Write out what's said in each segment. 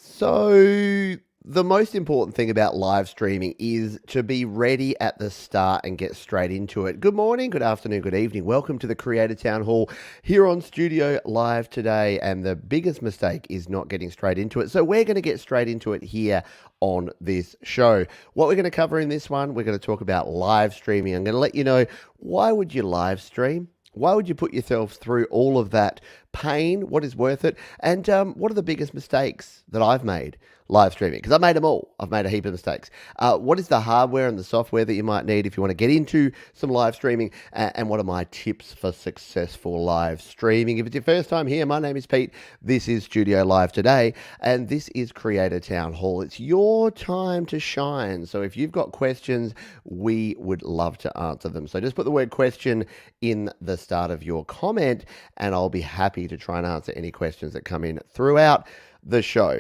So, the most important thing about live streaming is to be ready at the start and get straight into it. Good morning, good afternoon, good evening. Welcome to the Creator Town Hall here on Studio Live today. And the biggest mistake is not getting straight into it. So, we're going to get straight into it here on this show. What we're going to cover in this one, we're going to talk about live streaming. I'm going to let you know, why would you live stream? Why would you put yourself through all of that pain? What is worth it? And what are the biggest mistakes that I've made live streaming? Because I've made them all. I've made a heap of mistakes. What is the hardware and the software that you might need if you want to get into some live streaming? And what are my tips for successful live streaming? If it's your first time here, my name is Pete. This is Studio Live today. And this is Creator Town Hall. It's your time to shine. So if you've got questions, we would love to answer them. So just put the word question in the start of your comment, and I'll be happy to try and answer any questions that come in throughout the show.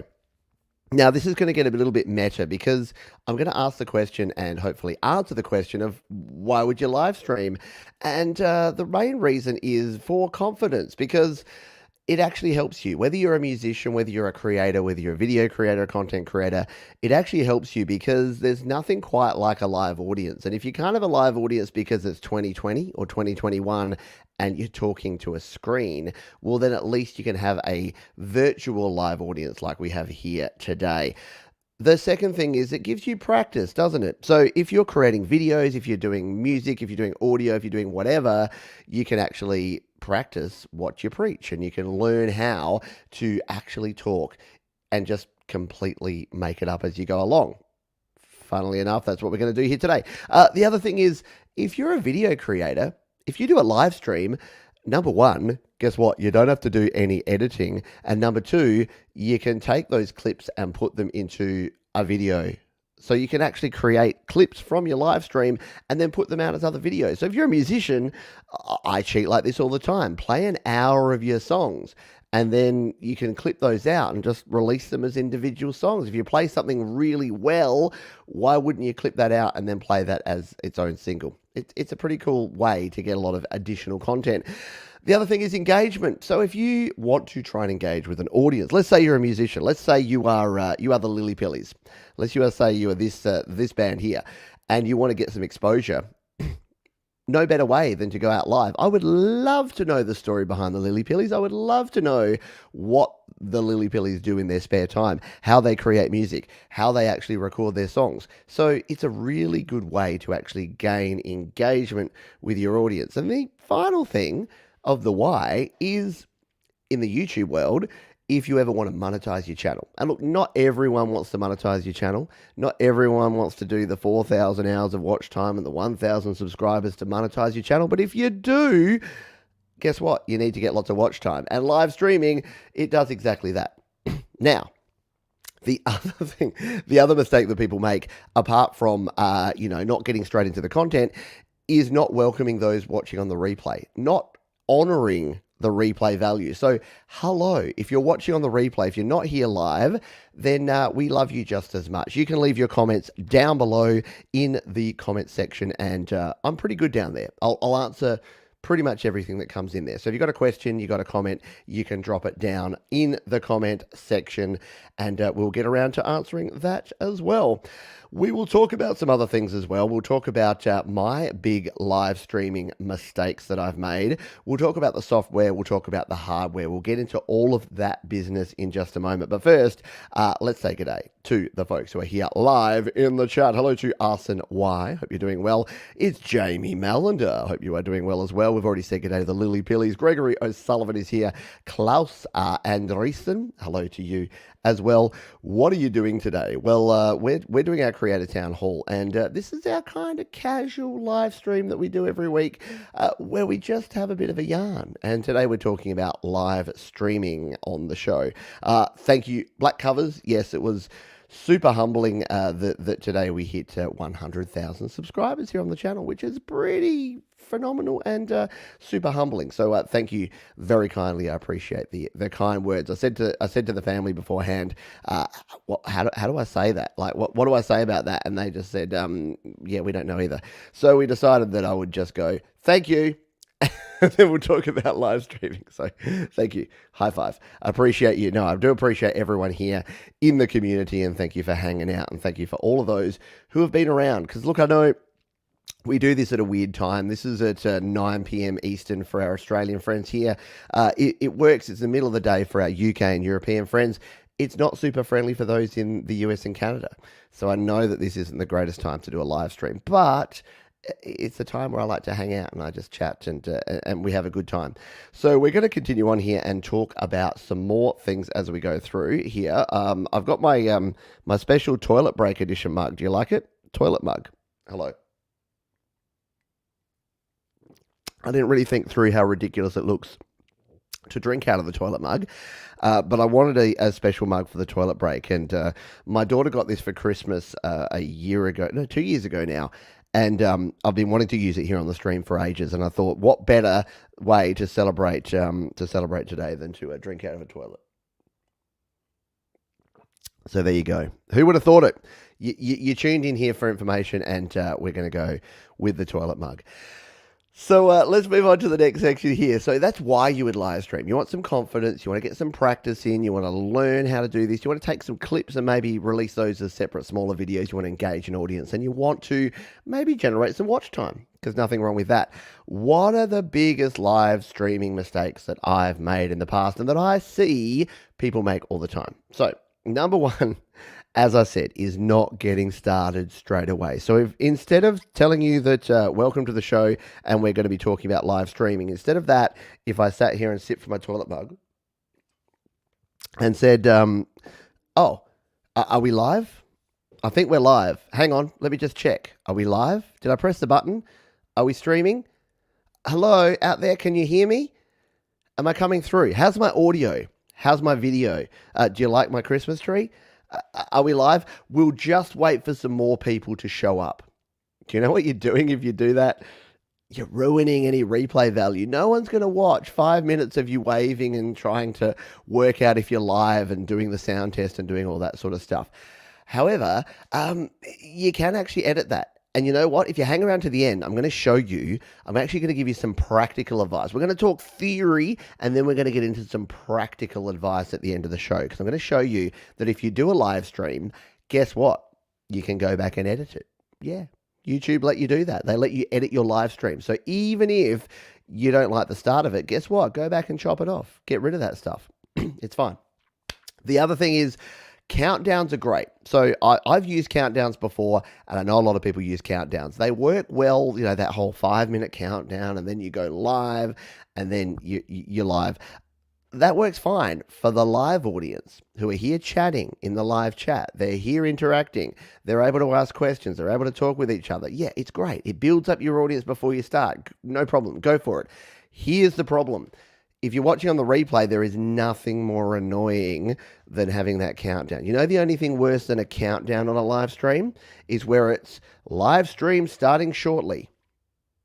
Now, this is going to get a little bit meta because I'm going to ask the question and hopefully answer the question of why would you live stream? And the main reason is for confidence, because it actually helps you, whether you're a musician, whether you're a creator, whether you're a video creator, a content creator, it actually helps you because there's nothing quite like a live audience. And if you can't have a live audience because it's 2020 or 2021 and you're talking to a screen, well, then at least you can have a virtual live audience like we have here today. The second thing is it gives you practice, doesn't it? So if you're creating videos, if you're doing music, if you're doing audio, if you're doing whatever, you can actually practice what you preach, and you can learn how to actually talk and just completely make it up as you go along. Funnily enough, that's what we're going to do here today. The other thing is, if you're a video creator, if you do a live stream, number one, guess what? You don't have to do any editing. And number two, you can take those clips and put them into a video. So you can actually create clips from your live stream and then put them out as other videos. So if you're a musician, I cheat like this all the time. Play an hour of your songs, and then you can clip those out and just release them as individual songs. If you play something really well, why wouldn't you clip that out and then play that as its own single? It's a pretty cool way to get a lot of additional content. The other thing is engagement. So if you want to try and engage with an audience, let's say you're a musician. Let's say you are the Lily Pillies. Let's say you are this band here, and you want to get some exposure. No better way than to go out live. I would love to know the story behind the Lily Pillies. I would love to know what the Lily Pillies do in their spare time, how they create music, how they actually record their songs. So it's a really good way to actually gain engagement with your audience. And the final thing of the why is, in the YouTube world, if you ever want to monetize your channel. And look, not everyone wants to monetize your channel. Not everyone wants to do the 4,000 hours of watch time and the 1,000 subscribers to monetize your channel. But if you do, guess what? You need to get lots of watch time. And live streaming, it does exactly that. Now, the other mistake that people make, apart from not getting straight into the content, is not welcoming those watching on the replay, not honoring the replay value. So, hello, if you're watching on the replay, if you're not here live, then we love you just as much. You can leave your comments down below in the comment section, and I'm pretty good down there. I'll answer pretty much everything that comes in there. So if you've got a question, you've got a comment, you can drop it down in the comment section, and we'll get around to answering that as well. We will talk about some other things as well. We'll talk about my big live streaming mistakes that I've made. We'll talk about the software. We'll talk about the hardware. We'll get into all of that business in just a moment. But first, let's say good day to the folks who are here live in the chat. Hello to Arson Y. Hope you're doing well. It's Jamie Mallender. Hope you are doing well as well. We've already said good day to the Lily Pillies. Gregory O'Sullivan is here. Klaus Andreessen. Hello to you as well. What are you doing today? Well, we're doing our Creator Town Hall, and this is our kind of casual live stream that we do every week, where we just have a bit of a yarn. And today we're talking about live streaming on the show. Thank you, Black Covers. Yes, it was super humbling that today we hit 100,000 subscribers here on the channel, which is pretty phenomenal and super humbling. So thank you very kindly. I appreciate the kind words. I said to the family beforehand, how do I say that? Like, what do I say about that? And they just said, yeah, we don't know either. So we decided that I would just go, thank you. And then we'll talk about live streaming. So thank you. High five. I appreciate you. No, I do appreciate everyone here in the community, and thank you for hanging out, and thank you for all of those who have been around. Because look, I know we do this at a weird time. This is at 9 p.m. Eastern for our Australian friends here. It works. It's the middle of the day for our UK and European friends. It's not super friendly for those in the US and Canada. So I know that this isn't the greatest time to do a live stream, but it's a time where I like to hang out and I just chat and we have a good time. So we're going to continue on here and talk about some more things as we go through here. I've got my my special toilet break edition mug. Do you like it? Toilet mug. Hello. I didn't really think through how ridiculous it looks to drink out of the toilet mug, but I wanted a special mug for the toilet break, and my daughter got this for Christmas a year ago, no, 2 years ago now, and I've been wanting to use it here on the stream for ages, and I thought, what better way to celebrate today than to drink out of a toilet? So there you go. Who would have thought it? You tuned in here for information, and we're going to go with the toilet mug. So let's move on to the next section here. So that's why you would live stream. You want some confidence. You want to get some practice in. You want to learn how to do this. You want to take some clips and maybe release those as separate, smaller videos. You want to engage an audience, and you want to maybe generate some watch time, because nothing wrong with that. What are the biggest live streaming mistakes that I've made in the past and that I see people make all the time? So number one, as I said, is not getting started straight away. So if, instead of telling you that welcome to the show and we're going to be talking about live streaming, instead of that, if I sat here and sipped from my toilet mug and said, oh, are we live? I think we're live. Hang on, let me just check. Are we live? Did I press the button? Are we streaming? Hello, out there, can you hear me? Am I coming through? How's my audio? How's my video? Do you like my Christmas tree? Are we live? We'll just wait for some more people to show up. Do you know what you're doing if you do that? You're ruining any replay value. No one's going to watch 5 minutes of you waving and trying to work out if you're live and doing the sound test and doing all that sort of stuff. However, you can actually edit that. And you know what? If you hang around to the end, I'm going to show you, I'm actually going to give you some practical advice. We're going to talk theory, and then we're going to get into some practical advice at the end of the show, because I'm going to show you that if you do a live stream, guess what? You can go back and edit it. Yeah, YouTube let you do that. They let you edit your live stream. So even if you don't like the start of it, guess what? Go back and chop it off. Get rid of that stuff. It's fine. The other thing is, countdowns are great. So I've used countdowns before, and I know a lot of people use countdowns. They work well, you know, that whole 5-minute countdown, and then you go live, and then you're live. That works fine for the live audience who are here chatting in the live chat. They're here interacting. They're able to ask questions. They're able to talk with each other. Yeah, it's great. It builds up your audience before you start. No problem. Go for it. Here's the problem. If you're watching on the replay, there is nothing more annoying than having that countdown. You know, the only thing worse than a countdown on a live stream is where it's live stream starting shortly.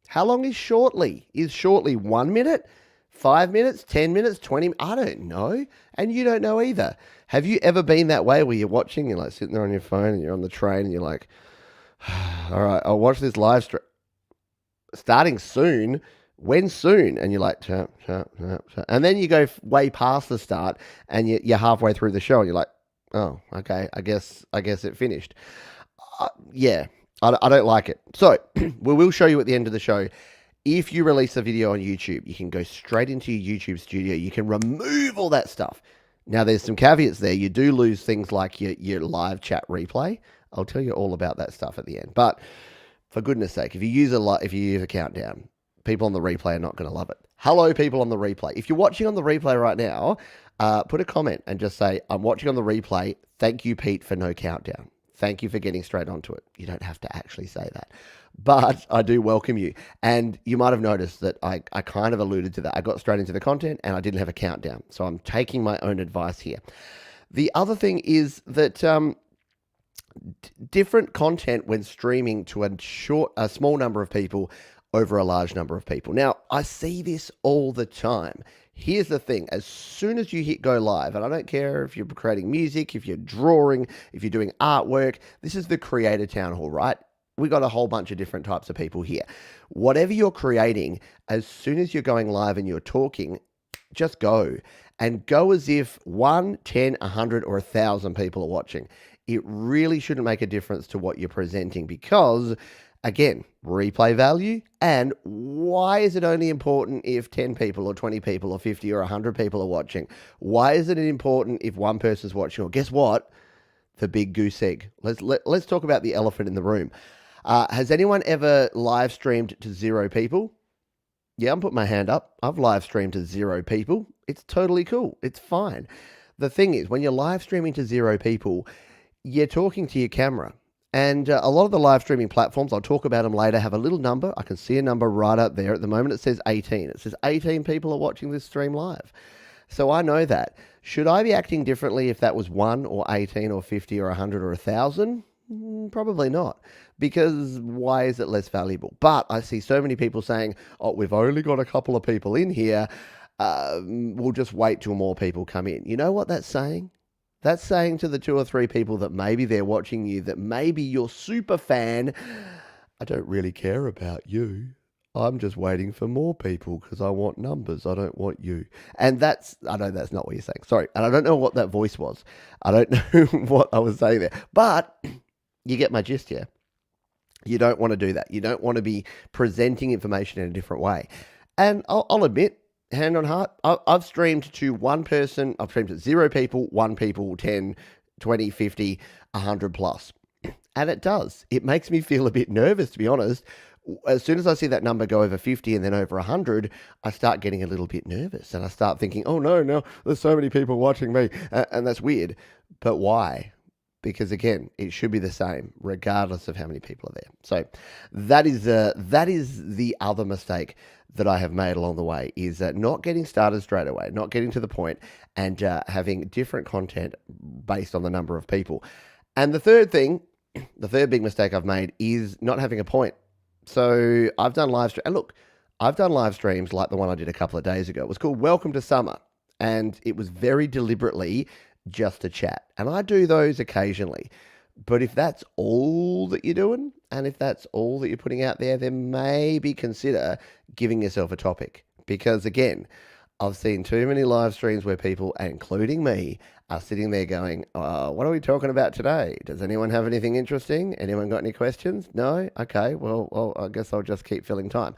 How long is shortly? Is shortly 1 minute, 5 minutes, 10 minutes, 20? I don't know. And you don't know either. Have you ever been that way where you're watching, you're like sitting there on your phone and you're on the train and you're like, all right, I'll watch this live stream starting soon. When soon? And you're like, chap. And then you go way past the start and you're halfway through the show and you're like, oh, okay, I guess it finished. Yeah, I don't like it. So we will show you at the end of the show. If you release a video on YouTube, you can go straight into your YouTube studio. You can remove all that stuff. Now, there's some caveats there. You do lose things like your live chat replay. I'll tell you all about that stuff at the end. But for goodness sake, if you use a countdown, people on the replay are not going to love it. Hello, people on the replay. If you're watching on the replay right now, put a comment and just say, I'm watching on the replay. Thank you, Pete, for no countdown. Thank you for getting straight onto it. You don't have to actually say that. But I do welcome you. And you might have noticed that I kind of alluded to that. I got straight into the content and I didn't have a countdown. So I'm taking my own advice here. The other thing is that different content when streaming to a small number of people over a large number of people. Now, I see this all the time. Here's the thing. As soon as you hit go live, and I don't care if you're creating music, if you're drawing, if you're doing artwork, this is the creator town hall, right? we got a whole bunch of different types of people here. Whatever you're creating, as soon as you're going live and you're talking, just go. And go as if 1, 10, 100, or 1,000 people are watching. It really shouldn't make a difference to what you're presenting because, again, replay value. And why is it only important if 10 people or 20 people or 50 or 100 people are watching? Why is it important if one person's watching? Or guess what? The big goose egg. Let's talk about the elephant in the room. Has anyone ever live streamed to 0 people? Yeah, I'm putting my hand up. I've live streamed to 0 people. It's totally cool. It's fine. The thing is, when you're live streaming to 0 people, you're talking to your camera. And a lot of the live streaming platforms, I'll talk about them later, have a little number. I can see a number right up there. At the moment, it says 18. It says 18 people are watching this stream live. So I know that. Should I be acting differently if that was 1 or 18 or 50 or 100 or 1,000? Probably not, because why is it less valuable? But I see so many people saying, oh, we've only got a couple of people in here. We'll just wait till more people come in. You know what that's saying? That's saying to the 2 or 3 people that maybe they're watching you, that maybe you're super fan. I don't really care about you. I'm just waiting for more people because I want numbers. I don't want you. And I know that's not what you're saying. Sorry. And I don't know what that voice was. I don't know what I was saying there. But you get my gist here. You don't want to do that. You don't want to be presenting information in a different way. And I'll admit, hand on heart, I've streamed to 1 person. I've streamed to 0 people, 1 people, 10, 20, 50, 100 plus. And it does. It makes me feel a bit nervous, to be honest. As soon as I see that number go over 50 and then over 100, I start getting a little bit nervous. And I start thinking, oh, no, there's so many people watching me. And that's weird. But why? Because, again, it should be the same regardless of how many people are there. So that is the other mistake that I have made along the way, is not getting started straight away, not getting to the point, and having different content based on the number of people. And the third big mistake I've made is not having a point. So I've done live streams. And look, I've done live streams like the one I did a couple of days ago. It was called Welcome to Summer. And it was very deliberately just a chat. And I do those occasionally. But if that's all that you're doing, and if that's all that you're putting out there, then maybe consider giving yourself a topic. Because again, I've seen too many live streams where people, including me, are sitting there going, what are we talking about today? Does anyone have anything interesting? Anyone got any questions? No? Okay, well, I guess I'll just keep filling time.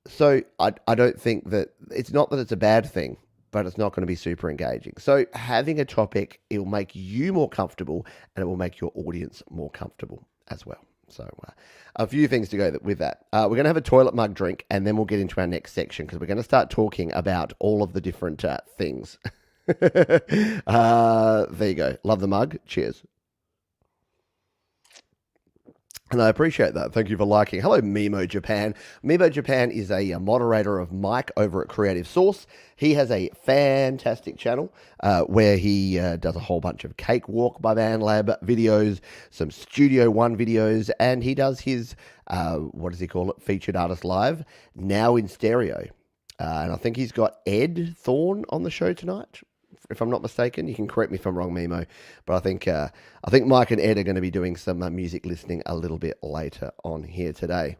So I don't think that, it's not that it's a bad thing, but it's not going to be super engaging. So having a topic, it will make you more comfortable and it will make your audience more comfortable as well. So a few things to go with that. We're going to have a toilet mug drink and then we'll get into our next section because we're going to start talking about all of the different things. There you go. Love the mug. Cheers. And I appreciate that. Thank you for liking. Hello, Mimo Japan. Mimo Japan is a moderator of Mike over at Creative Source. He has a fantastic channel where he does a whole bunch of Cakewalk by BandLab videos, some Studio One videos, and he does his, what does he call it? Featured Artist Live, now in stereo. And I think he's got Ed Thorne on the show tonight, if I'm not mistaken. You can correct me if I'm wrong, Mimo. But I think Mike and Ed are going to be doing some music listening a little bit later on here today.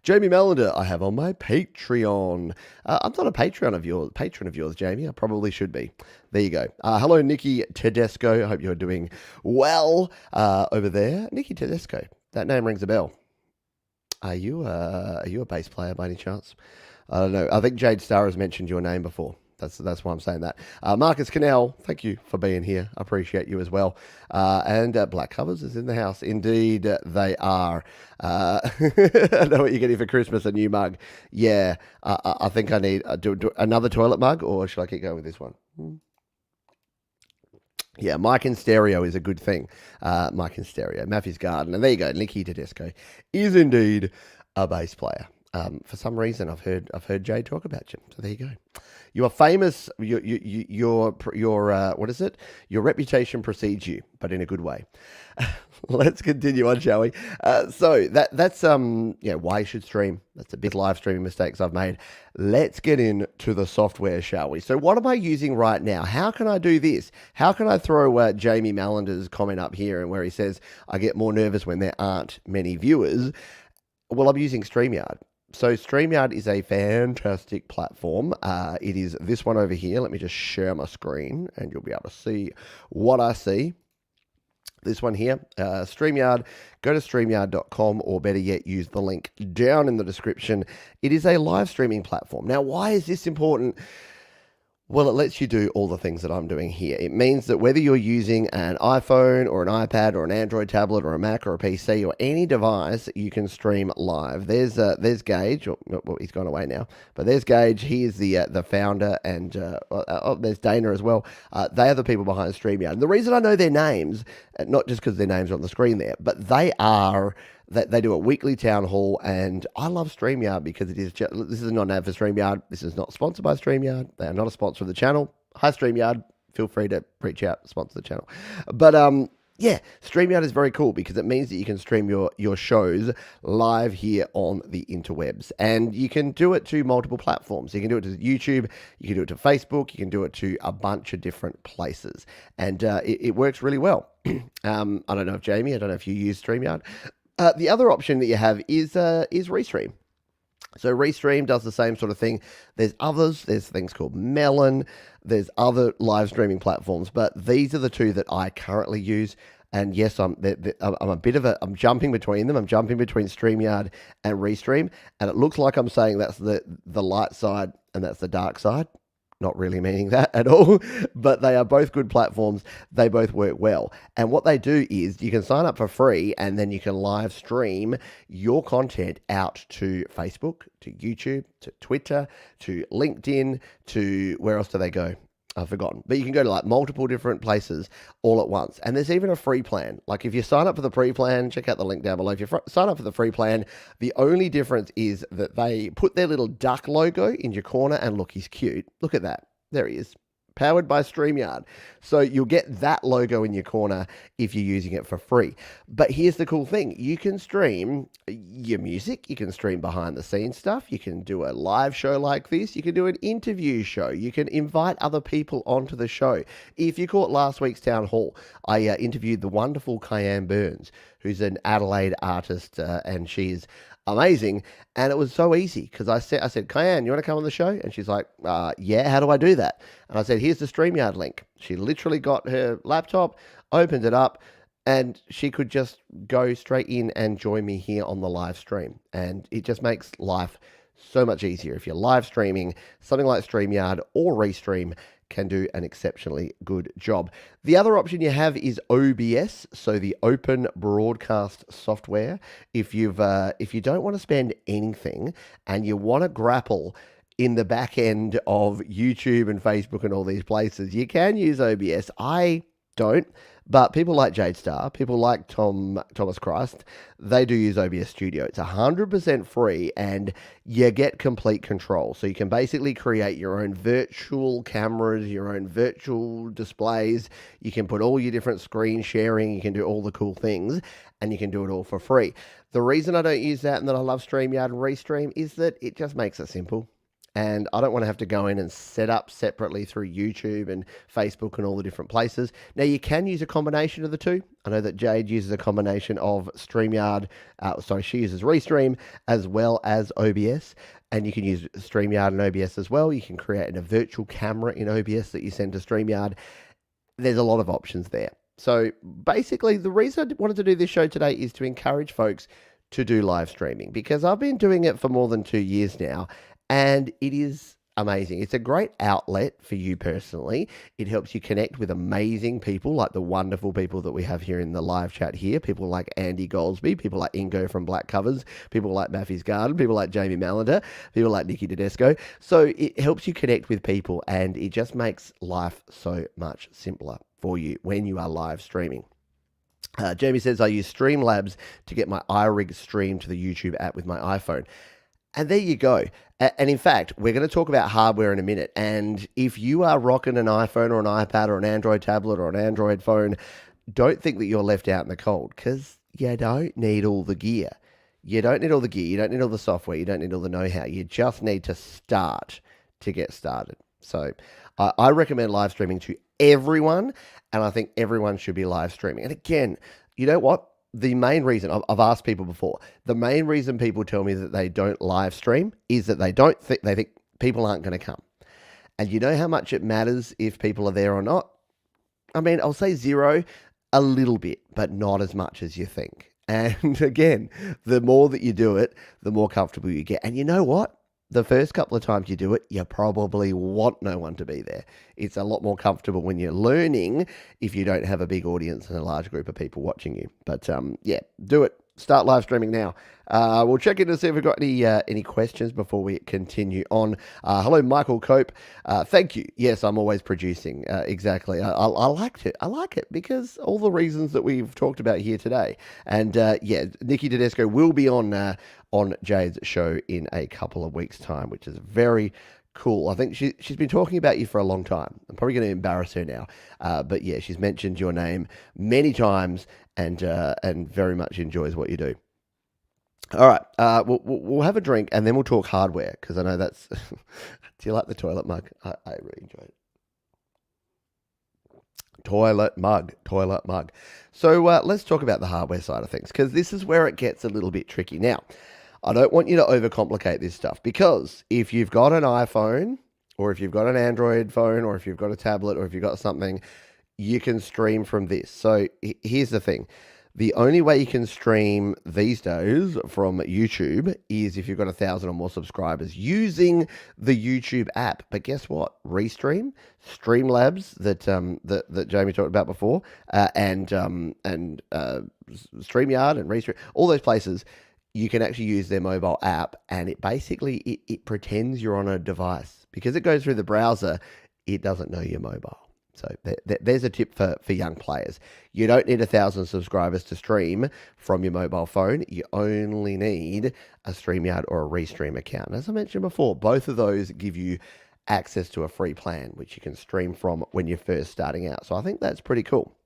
Jamie Melander, I have on my Patreon. I'm not a patron of yours, Jamie. I probably should be. There you go. Hello, Nikki Tedesco. I hope you're doing well over there. Nikki Tedesco. That name rings a bell. Are you a bass player by any chance? I don't know. I think Jade Starr has mentioned your name before. That's why I'm saying that. Marcus Cannell, thank you for being here. I appreciate you as well. And Black Covers is in the house. Indeed, they are. I know what you're getting for Christmas, a new mug. Yeah, I think I need do another toilet mug, or should I keep going with this one? Yeah, Mike in stereo is a good thing. Mike in stereo, Matthew's Garden. And there you go, Nikki Tedesco is indeed a bass player. For some reason, I've heard Jade talk about you. So there you go. You are famous. Your what is it? Your reputation precedes you, but in a good way. Let's continue on, shall we? So that's why you should stream. That's a big live streaming mistakes I've made. Let's get into the software, shall we? So what am I using right now? How can I do this? How can I throw Jamie Mallander's comment up here and where he says I get more nervous when there aren't many viewers? Well, I'm using Streamyard. So Streamyard is a fantastic platform. It is this one over here. Let me just share my screen and you'll be able to see what I see. This one here, Streamyard. Go to streamyard.com, or better yet, use the link down in the description. It is a live streaming platform. Now, why is this important? Well, it lets you do all the things that I'm doing here. It means that whether you're using an iPhone or an iPad or an Android tablet or a Mac or a PC or any device, you can stream live. There's Gage. Well, he's gone away now, but there's Gage. He is the founder, and there's Dana as well. They are the people behind StreamYard. And the reason I know their names, not just because their names are on the screen there, but they do a weekly town hall, and I love StreamYard because it is this is not an ad for StreamYard. This is not sponsored by StreamYard. They are not a sponsor of the channel. Hi, StreamYard. Feel free to reach out, sponsor the channel. But StreamYard is very cool because it means that you can stream your shows live here on the interwebs, and you can do it to multiple platforms. You can do it to YouTube, you can do it to Facebook, you can do it to a bunch of different places, and it works really well. I don't know if Jamie, I don't know if you use StreamYard. The other option that you have is Restream. So Restream does the same sort of thing. There's others. There's things called Melon. There's other live streaming platforms, but these are the two that I currently use. And yes, I'm jumping between them. I'm jumping between StreamYard and Restream, and it looks like I'm saying that's the light side and that's the dark side. Not really meaning that at all, but they are both good platforms. They both work well. And what they do is you can sign up for free, and then you can live stream your content out to Facebook, to YouTube, to Twitter, to LinkedIn, to where else do they go? I've forgotten. But you can go to like multiple different places all at once. And there's even a free plan. Like if you sign up for the free plan, check out the link down below. If you sign up for the free plan, the only difference is that they put their little duck logo in your corner, and look, he's cute. Look at that. There he is. Powered by StreamYard. So you'll get that logo in your corner if you're using it for free. But here's the cool thing. You can stream your music. You can stream behind the scenes stuff. You can do a live show like this. You can do an interview show. You can invite other people onto the show. If you caught last week's town hall, I interviewed the wonderful Kyan Burns, who's an Adelaide artist, and she's amazing. And it was so easy because I said, Kyan, you want to come on the show? And she's like, yeah, how do I do that? And I said, here's the StreamYard link. She literally got her laptop, opened it up, and she could just go straight in and join me here on the live stream. And it just makes life so much easier. If you're live streaming, something like StreamYard or Restream can do an exceptionally good job. The other option you have is OBS, so the Open Broadcast Software. If you don't want to spend anything and you want to grapple in the back end of YouTube and Facebook and all these places, you can use OBS. I don't, but people like Jade Star, people like Thomas Christ, they do use OBS Studio. It's 100% free, and you get complete control. So you can basically create your own virtual cameras, your own virtual displays. You can put all your different screen sharing. You can do all the cool things, and you can do it all for free. The reason I don't use that and that I love StreamYard and Restream is that it just makes it simple. And I don't want to have to go in and set up separately through YouTube and Facebook and all the different places. Now, you can use a combination of the two. I know that Jade uses a combination of StreamYard. She uses Restream as well as OBS. And you can use StreamYard and OBS as well. You can create a virtual camera in OBS that you send to StreamYard. There's a lot of options there. So basically, the reason I wanted to do this show today is to encourage folks to do live streaming, because I've been doing it for more than 2 years now. And it is amazing. It's a great outlet for you personally. It helps you connect with amazing people, like the wonderful people that we have here in the live chat here. People like Andy Goldsby, people like Ingo from Black Covers, people like Maffy's Garden, people like Jamie Mallander, people like Nikki Tedesco. So it helps you connect with people, and it just makes life so much simpler for you when you are live streaming. Jamie says, I use Streamlabs to get my iRig stream to the YouTube app with my iPhone. And there you go. And in fact, we're going to talk about hardware in a minute. And if you are rocking an iPhone or an iPad or an Android tablet or an Android phone, don't think that you're left out in the cold, because you don't need all the gear. You don't need all the gear. You don't need all the software. You don't need all the know-how. You just need to start to get started. So I recommend live streaming to everyone, and I think everyone should be live streaming. And again, you know what? The main reason, I've asked people before, the main reason people tell me that they don't live stream is that they think people aren't going to come. And you know how much it matters if people are there or not? I mean, I'll say zero, a little bit, but not as much as you think. And again, the more that you do it, the more comfortable you get. And you know what? The first couple of times you do it, you probably want no one to be there. It's a lot more comfortable when you're learning if you don't have a big audience and a large group of people watching you. But yeah, do it. Start live streaming now. We'll check in to see if we've got any questions before we continue on. Hello, Michael Cope. Thank you. Yes, I'm always producing. Exactly. I liked it. I like it because all the reasons that we've talked about here today. And yeah, Nikki Tedesco will be on Jade's show in a couple of weeks' time, which is very cool. I think she's been talking about you for a long time. I'm probably going to embarrass her now. But yeah, she's mentioned your name many times and very much enjoys what you do. All right, we'll have a drink and then we'll talk hardware, because I know that's... Do you like the toilet mug? I really enjoy it. Toilet mug. So let's talk about the hardware side of things, because this is where it gets a little bit tricky. Now, I don't want you to overcomplicate this stuff, because if you've got an iPhone, or if you've got an Android phone, or if you've got a tablet, or if you've got something, you can stream from this. So here's the thing. The only way you can stream these days from YouTube is if you've got 1,000 or more subscribers using the YouTube app. But guess what? Restream, Streamlabs that Jamie talked about before, and Streamyard and Restream, all those places, you can actually use their mobile app, and it basically it pretends you're on a device. Because it goes through the browser, it doesn't know you're mobile. So there's a tip for young players. You don't need 1,000 subscribers to stream from your mobile phone. You only need a Streamyard or a Restream account. As I mentioned before, both of those give you access to a free plan, which you can stream from when you're first starting out. So I think that's pretty cool.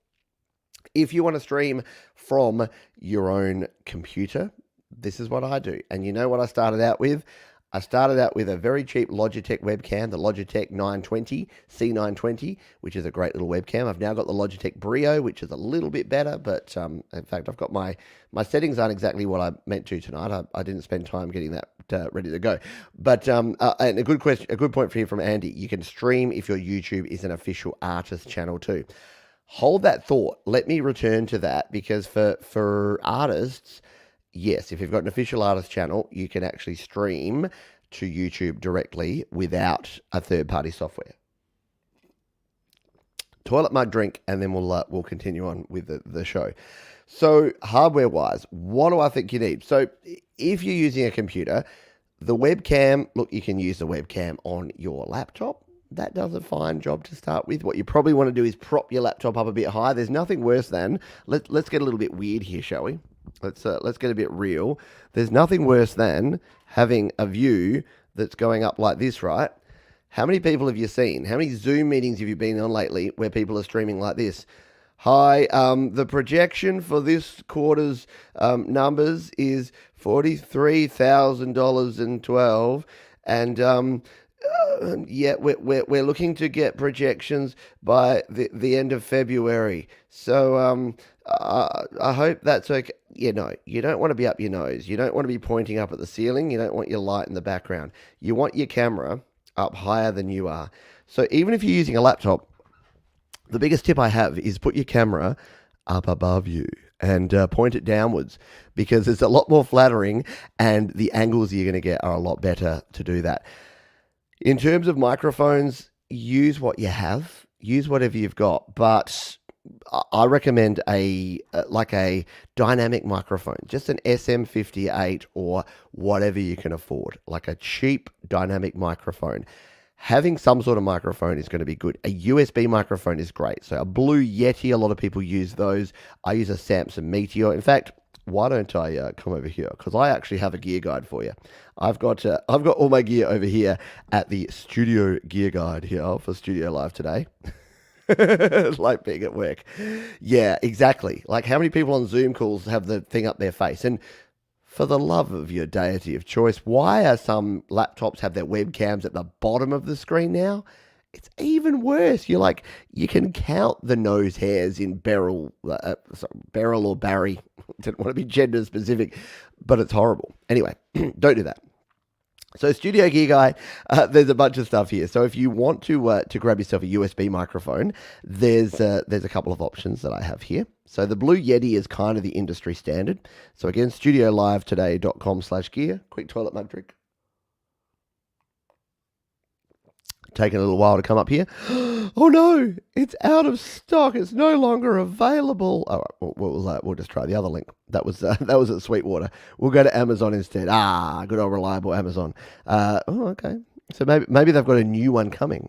If you want to stream from your own computer, this is what I do. And you know what I started out with? I started out with a very cheap Logitech webcam, the Logitech 920, C920, which is a great little webcam. I've now got the Logitech Brio, which is a little bit better, but in fact, I've got my settings aren't exactly what I meant to tonight. I didn't spend time getting that ready to go. But and a good point for you from Andy. You can stream if your YouTube is an official artist channel too. Hold that thought. Let me return to that, because for artists, yes, if you've got an official artist channel, you can actually stream to YouTube directly without a third-party software. Toilet mug drink, and then we'll continue on with the show. So hardware-wise, what do I think you need? So if you're using a computer, the webcam, look, you can use the webcam on your laptop. That does a fine job to start with. What you probably want to do is prop your laptop up a bit higher. There's nothing worse than, let's get a little bit weird here, shall we? Let's get a bit real. There's nothing worse than having a view that's going up like this, right? How many people have you seen? How many Zoom meetings have you been on lately where people are streaming like this? Hi, the projection for this quarter's numbers is $43,012, and yeah, we're looking to get projections by the end of February. So I hope that's okay. You know, you don't want to be up your nose. You don't want to be pointing up at the ceiling. You don't want your light in the background. You want your camera up higher than you are. So even if you're using a laptop, the biggest tip I have is put your camera up above you and point it downwards, because it's a lot more flattering and the angles you're going to get are a lot better to do that. In terms of microphones, use what you have. Use whatever you've got, but I recommend a dynamic microphone, just an SM58 or whatever you can afford, like a cheap dynamic microphone. Having some sort of microphone is going to be good. A USB microphone is great. So a Blue Yeti, a lot of people use those. I use a Samsung Meteor. In fact, why don't I come over here? Because I actually have a gear guide for you. I've got all my gear over here at the studio gear guide here for Studio Live today. Like being at work. Yeah, exactly. Like how many people on Zoom calls have the thing up their face? And for the love of your deity of choice, why are some laptops have their webcams at the bottom of the screen now? It's even worse. You can count the nose hairs in Beryl or Barry. Didn't want to be gender specific, but it's horrible. Anyway, don't do that. So Studio Gear Guy, there's a bunch of stuff here. So if you want to grab yourself a USB microphone, there's a couple of options that I have here. So the Blue Yeti is kind of the industry standard. So again, studiolivetoday.com/gear. Quick toilet mug drink. Taking a little while to come up here. Oh no, it's out of stock. It's no longer available. All right, we'll just try the other link. That was at Sweetwater. We'll go to Amazon instead. Good old reliable Amazon. Okay. So maybe they've got a new one coming.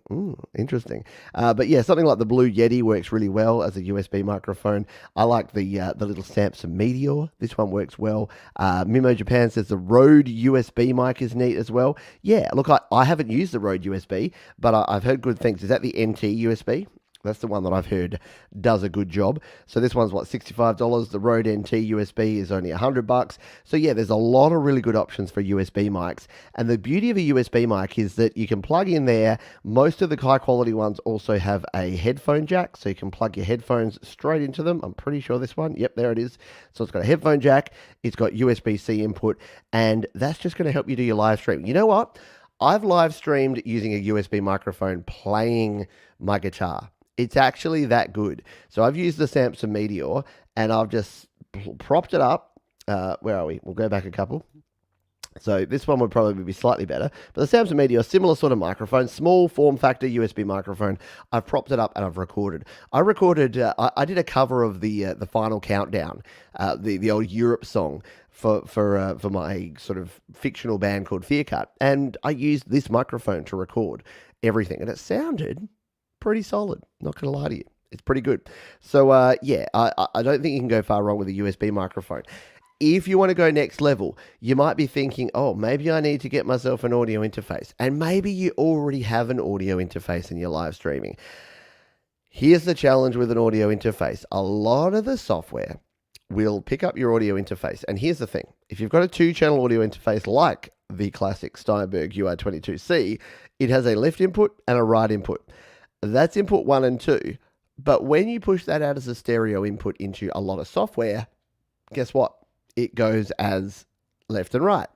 Interesting. But yeah, something like the Blue Yeti works really well as a USB microphone. I like the little Samsung Meteor. This one works well. Mimo Japan says the Rode USB mic is neat as well. Yeah, look, I haven't used the Rode USB, but I've heard good things. Is that the NT USB? That's the one that I've heard does a good job. So this one's $65. The Rode NT USB is only $100. So yeah, there's a lot of really good options for USB mics. And the beauty of a USB mic is that you can plug in there. Most of the high quality ones also have a headphone jack, so you can plug your headphones straight into them. I'm pretty sure this one, yep, there it is. So it's got a headphone jack, it's got USB-C input, and that's just going to help you do your live stream. You know what? I've live streamed using a USB microphone playing my guitar. It's actually that good. So I've used the Samsung Meteor and I've just propped it up. Where are we? We'll go back a couple. So this one would probably be slightly better. But the Samsung Meteor, similar sort of microphone, small form factor USB microphone. I've propped it up and I've recorded. I did a cover of the Final Countdown, the old Europe song for my sort of fictional band called Fearcut. And I used this microphone to record everything. And it sounded pretty solid, not gonna lie to you. It's pretty good. So yeah, I don't think you can go far wrong with a USB microphone. If you want to go next level, you might be thinking, oh, maybe I need to get myself an audio interface. And maybe you already have an audio interface in your live streaming. Here's the challenge with an audio interface. A lot of the software will pick up your audio interface. And here's the thing. If you've got a 2-channel audio interface like the classic Steinberg UI22C, it has a left input and a right input. That's input 1 and 2. But when you push that out as a stereo input into a lot of software, guess what? It goes as left and right.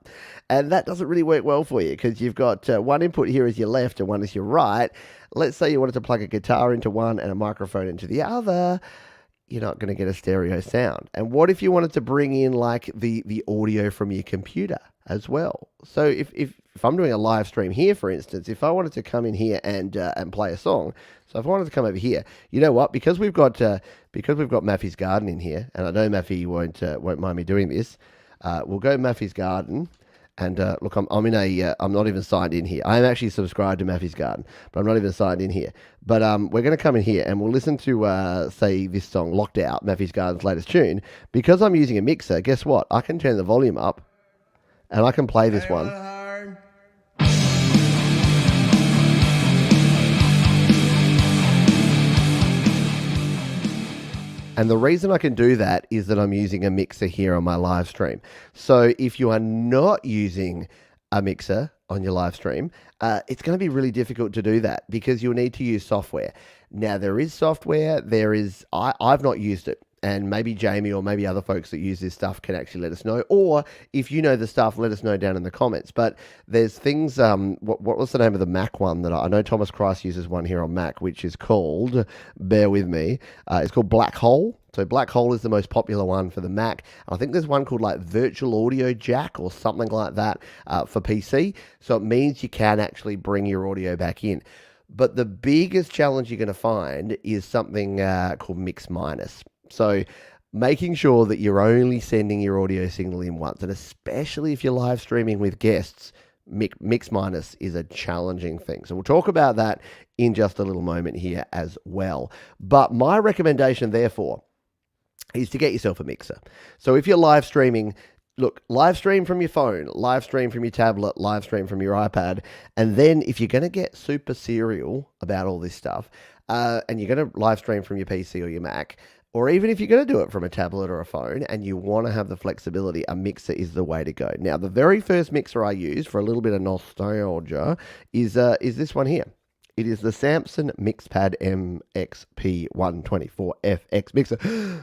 And that doesn't really work well for you because you've got one input here is your left and one is your right. Let's say you wanted to plug a guitar into one and a microphone into the other. You're not going to get a stereo sound. And what if you wanted to bring in like the audio from your computer as well? So if I'm doing a live stream here, for instance, if I wanted to come in here and play a song, so if I wanted to come over here, you know what? Because we've got Maffy's Garden in here, and I know Maffy won't mind me doing this. We'll go Maffy's Garden. And look, I'm not even signed in here. I am actually subscribed to Maffy's Garden, but I'm not even signed in here. But we're going to come in here and we'll listen to, say, this song, Locked Out, Maffy's Garden's latest tune. Because I'm using a mixer, guess what? I can turn the volume up and I can play this one. And the reason I can do that is that I'm using a mixer here on my live stream. So if you are not using a mixer on your live stream, it's going to be really difficult to do that because you'll need to use software. Now, there is software. I've not used it. And maybe Jamie or maybe other folks that use this stuff can actually let us know. Or if you know the stuff, let us know down in the comments. But there's things, what was the name of the Mac one that I know Thomas Christ uses one here on Mac, which is called, bear with me, it's called Black Hole. So Black Hole is the most popular one for the Mac. I think there's one called like Virtual Audio Jack or something like that for PC. So it means you can actually bring your audio back in. But the biggest challenge you're going to find is something called Mix Minus. So making sure that you're only sending your audio signal in once, and especially if you're live streaming with guests, Mix Minus is a challenging thing. So we'll talk about that in just a little moment here as well. But my recommendation, therefore, is to get yourself a mixer. So if you're live streaming, look, live stream from your phone, live stream from your tablet, live stream from your iPad. And then if you're going to get super serial about all this stuff, and you're going to live stream from your PC or your Mac, or even if you're going to do it from a tablet or a phone and you want to have the flexibility, a mixer is the way to go. Now, the very first mixer I used for a little bit of nostalgia is this one here. It is the Samson Mixpad MXP124FX mixer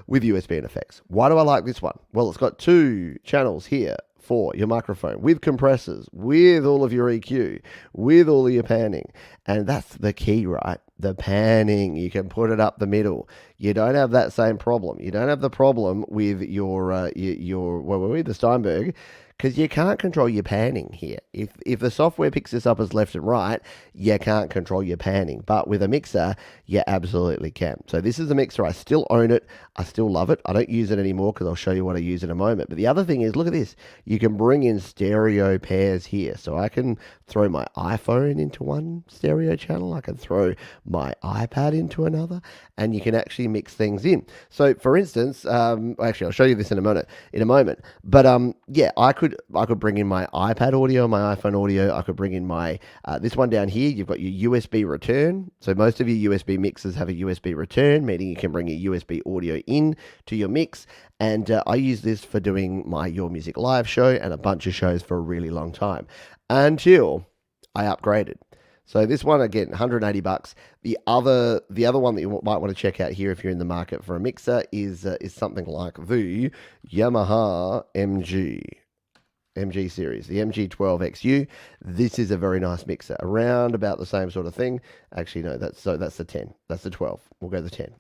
with USB and effects. Why do I like this one? Well, it's got 2 channels here for your microphone with compressors, with all of your EQ, with all of your panning. And that's the key, right? The panning. You can put it up the middle. You don't have that same problem. You don't have the problem with the Steinberg, because you can't control your panning here. If the software picks this up as left and right, you can't control your panning. But with a mixer, you absolutely can. So this is a mixer. I still own it. I still love it. I don't use it anymore because I'll show you what I use in a moment. But the other thing is, look at this. You can bring in stereo pairs here. So I can throw my iPhone into one stereo channel. I can throw my iPad into another. And you can actually mix things in. So for instance, actually I'll show you this in a moment. But yeah, I could bring in my iPad audio, my iPhone audio. I could bring in my this one down here. You've got your USB return. So most of your USB mixers have a USB return, meaning you can bring your USB audio in to your mix. And I use this for doing my Your Music Live show and a bunch of shows for a really long time until I upgraded. So this one, again, $180. The other one that you might want to check out here if you're in the market for a mixer is something like the Yamaha MG series, the MG12XU. This is a very nice mixer, around about the same sort of thing. Actually, no, that's the 10. That's the 12. We'll go the 10.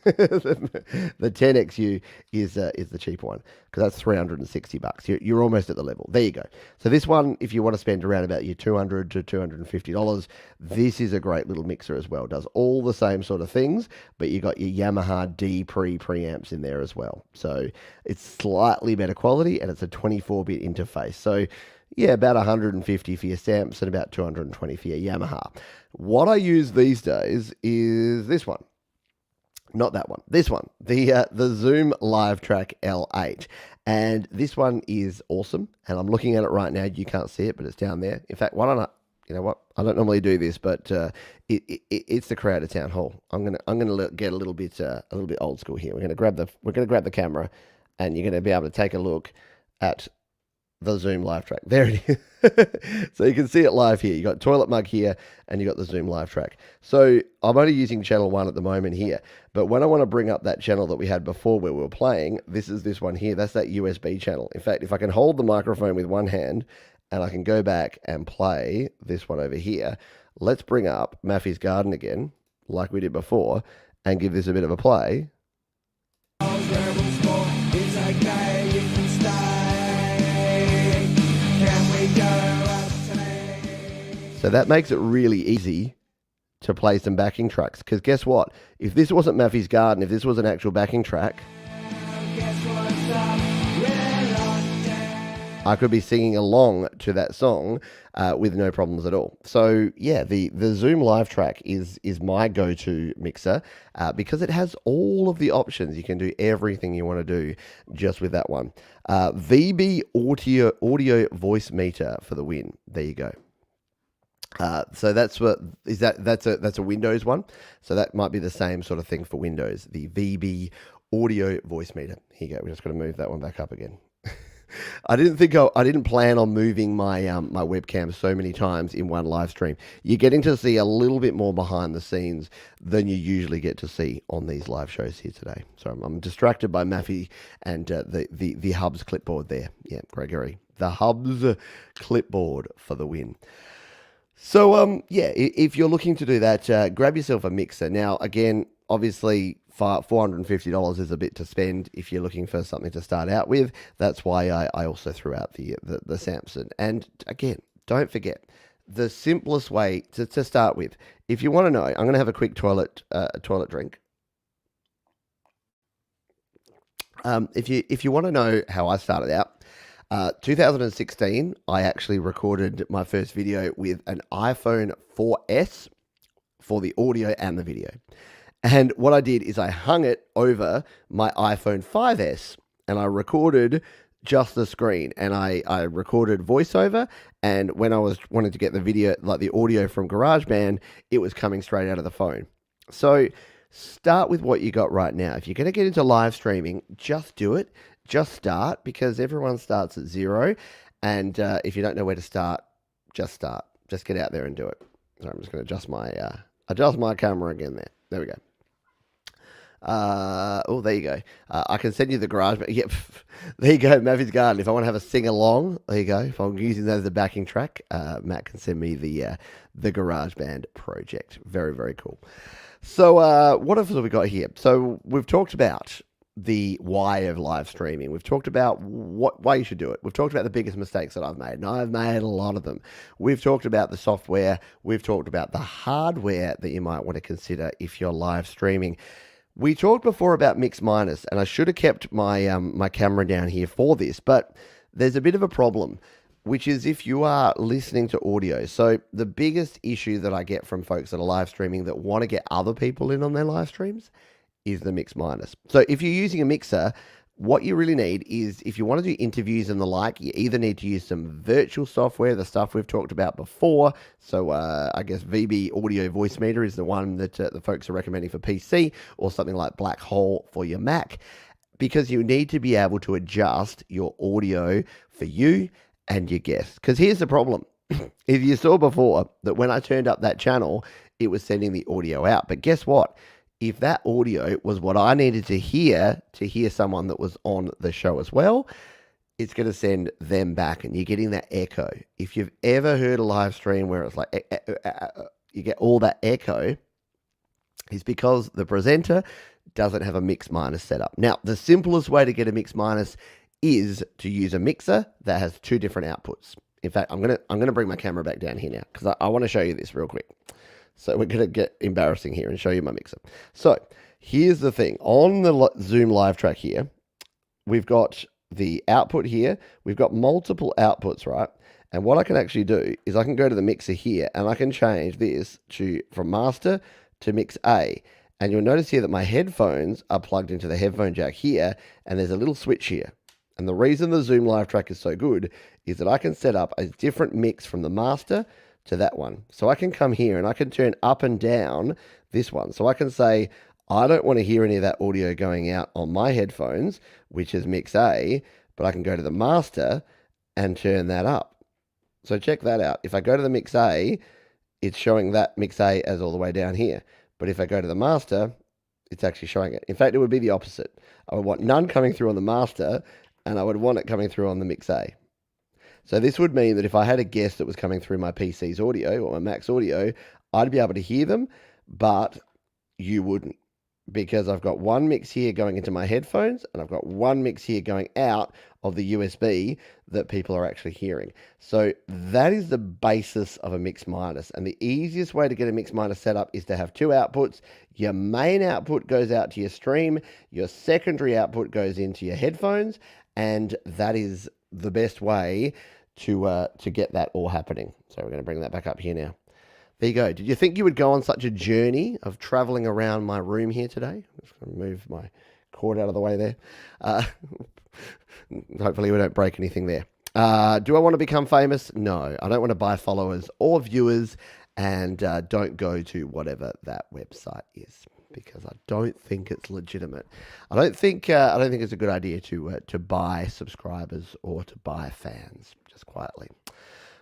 The 10XU is the cheaper one because that's $360. You're almost at the level. There you go. So this one, if you want to spend around about your $200 to $250, this is a great little mixer as well. Does all the same sort of things, but you got your Yamaha D preamps in there as well. So it's slightly better quality and it's a 24-bit interface. So yeah, about 150 for your Samson and about 220 for your Yamaha. What I use these days is this one. Not that one. This one, the Zoom Live Track L8. And this one is awesome. And I'm looking at it right now. You can't see it, but it's down there. In fact, why don't I, you know what? I don't normally do this, but it's the Creator Town Hall. I'm gonna get a little bit old school here. We're gonna grab the camera, and you're gonna be able to take a look at the Zoom Live Track. There it is. So you can see it live here. You got toilet mug here and you got the Zoom Live Track. So I'm only using channel 1 at the moment here, but when I want to bring up that channel that we had before where we were playing, this is this one here. That's that USB channel. In fact, if I can hold the microphone with one hand and I can go back and play this one over here, let's bring up Maffy's Garden again, like we did before, and give this a bit of a play. So that makes it really easy to play some backing tracks. Because guess what? If this wasn't Maffy's Garden, if this was an actual backing track, I could be singing along to that song with no problems at all. So yeah, the Zoom Live Track is my go-to mixer because it has all of the options. You can do everything you want to do just with that one. VB audio voice meter for the win. There you go. So that's a Windows one. So that might be the same sort of thing for Windows. The VB audio voice meter. Here you go. We're just going to move that one back up again. I didn't plan on moving my my webcam so many times in one live stream. You're getting to see a little bit more behind the scenes than you usually get to see on these live shows here today. So I'm distracted by Maffy and the Hubs clipboard there. Yeah, Gregory, the Hubs clipboard for the win. So yeah, if you're looking to do that, grab yourself a mixer. Now again, obviously, $450 is a bit to spend if you're looking for something to start out with. That's why I also threw out the Samson. And again, don't forget, the simplest way to start with, if you want to know, I'm going to have a quick toilet drink. If you want to know how I started out, 2016, I actually recorded my first video with an iPhone 4S for the audio and the video. And what I did is I hung it over my iPhone 5S and I recorded just the screen, and I recorded voiceover, and when I was wanting to get the video, like the audio from GarageBand, it was coming straight out of the phone. So start with what you got right now. If you're going to get into live streaming, just do it. Just start, because everyone starts at zero. And if you don't know where to start, just start. Just get out there and do it. So I'm just going to adjust my camera again there. There we go. There you go. I can send you the garage, but yep, there you go, Matthew's Garden. If I want to have a sing along, there you go. If I'm using that as a backing track, Matt can send me the GarageBand project. Very, very cool. So what else have we got here? So we've talked about the why of live streaming. We've talked about why you should do it. We've talked about the biggest mistakes that I've made, and I've made a lot of them. We've talked about the software. We've talked about the hardware that you might want to consider if you're live streaming. We talked before about mix minus, and I should have kept my my camera down here for this, but there's a bit of a problem, which is if you are listening to audio. So the biggest issue that I get from folks that are live streaming that want to get other people in on their live streams is the mix minus. So if you're using a mixer, what you really need is, if you want to do interviews and the like, you either need to use some virtual software, the stuff we've talked about before. So I guess VB Audio Voice Meter is the one that the folks are recommending for PC, or something like Black Hole for your Mac, because you need to be able to adjust your audio for you and your guests. Because here's the problem. If you saw before that when I turned up that channel, it was sending the audio out. But guess what? If that audio was what I needed to hear someone that was on the show as well, it's going to send them back, and you're getting that echo. If you've ever heard a live stream where it's like you get all that echo, it's because the presenter doesn't have a mix minus setup. Now, the simplest way to get a mix minus is to use a mixer that has two different outputs. In fact, I'm gonna bring my camera back down here now, because I want to show you this real quick. So we're going to get embarrassing here and show you my mixer. So here's the thing. On the Zoom live track here, we've got the output here. We've got multiple outputs, right? And what I can actually do is I can go to the mixer here, and I can change this from master to mix A. And you'll notice here that my headphones are plugged into the headphone jack here, and there's a little switch here. And the reason the Zoom live track is so good is that I can set up a different mix from the master to that one. So I can come here and I can turn up and down this one. So I can say, I don't want to hear any of that audio going out on my headphones, which is mix A, but I can go to the master and turn that up. So check that out. If I go to the mix A, it's showing that mix A as all the way down here. But if I go to the master, it's actually showing it. In fact, it would be the opposite. I would want none coming through on the master, and I would want it coming through on the mix A. So this would mean that if I had a guest that was coming through my PC's audio or my Mac's audio, I'd be able to hear them, but you wouldn't, because I've got one mix here going into my headphones, and I've got one mix here going out of the USB that people are actually hearing. So that is the basis of a mix minus. And the easiest way to get a mix minus set up is to have two outputs. Your main output goes out to your stream, your secondary output goes into your headphones, and that is the best way to get that all happening. So we're going to bring that back up here now. There you go. Did you think you would go on such a journey of traveling around my room here today? I'm just going to move my cord out of the way there. Hopefully we don't break anything there. Do I want to become famous? No, I don't want to buy followers or viewers, and don't go to whatever that website is, because I don't think it's legitimate. I don't think it's a good idea to buy subscribers or to buy fans. Just quietly.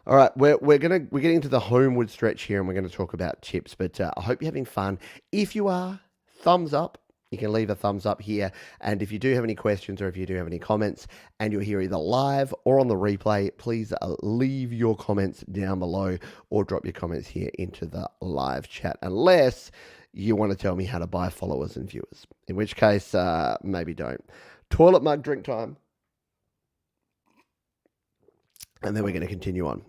All right, we're getting to the homeward stretch here, and we're going to talk about tips. But I hope you're having fun. If you are, thumbs up. You can leave a thumbs up here. And if you do have any questions, or if you do have any comments, and you're here either live or on the replay, please leave your comments down below, or drop your comments here into the live chat, unless you want to tell me how to buy followers and viewers, in which case maybe don't. Toilet mug drink time. And then we're going to continue on.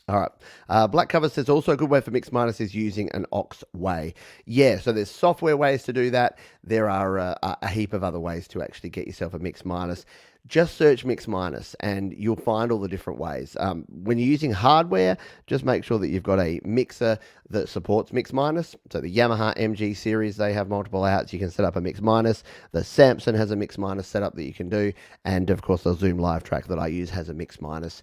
All right. Black Cover says also a good way for mix minus is using an aux way. Yeah, so there's software ways to do that. There are a heap of other ways to actually get yourself a mix minus. just search Mix Minus and you'll find all the different ways. When you're using hardware, just make sure that you've got a mixer that supports Mix Minus. So the Yamaha MG series, they have multiple outs. You can set up a Mix Minus. The Samson has a Mix Minus setup that you can do. And of course, the Zoom Live Track that I use has a Mix Minus.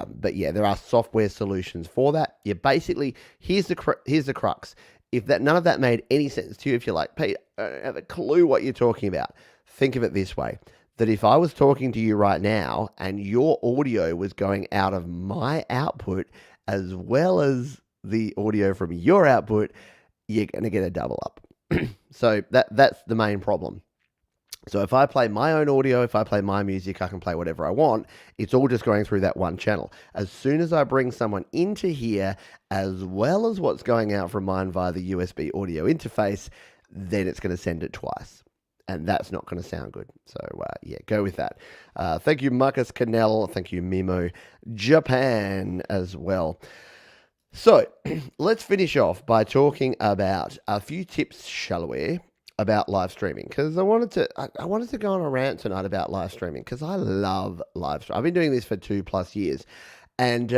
But yeah, there are software solutions for that. You basically, here's the crux. If none of that made any sense to you, if you're like, Pete, I don't have a clue what you're talking about, think of it this way. That if I was talking to you right now and your audio was going out of my output as well as the audio from your output, you're going to get a double up. So that's the main problem. So if I play my own audio, if I play my music, I can play whatever I want. It's all just going through that one channel. As soon as I bring someone into here, as well as what's going out from mine via the USB audio interface, then it's going to send it twice. And that's not going to sound good. So, yeah, go with that. Thank you, Marcus Canel. Thank you, Mimo Japan as well. So, let's finish off by talking about a few tips, shall we, about live streaming. Because I wanted to go on a rant tonight about live streaming because I love live streaming. I've been doing this for 2+ years. And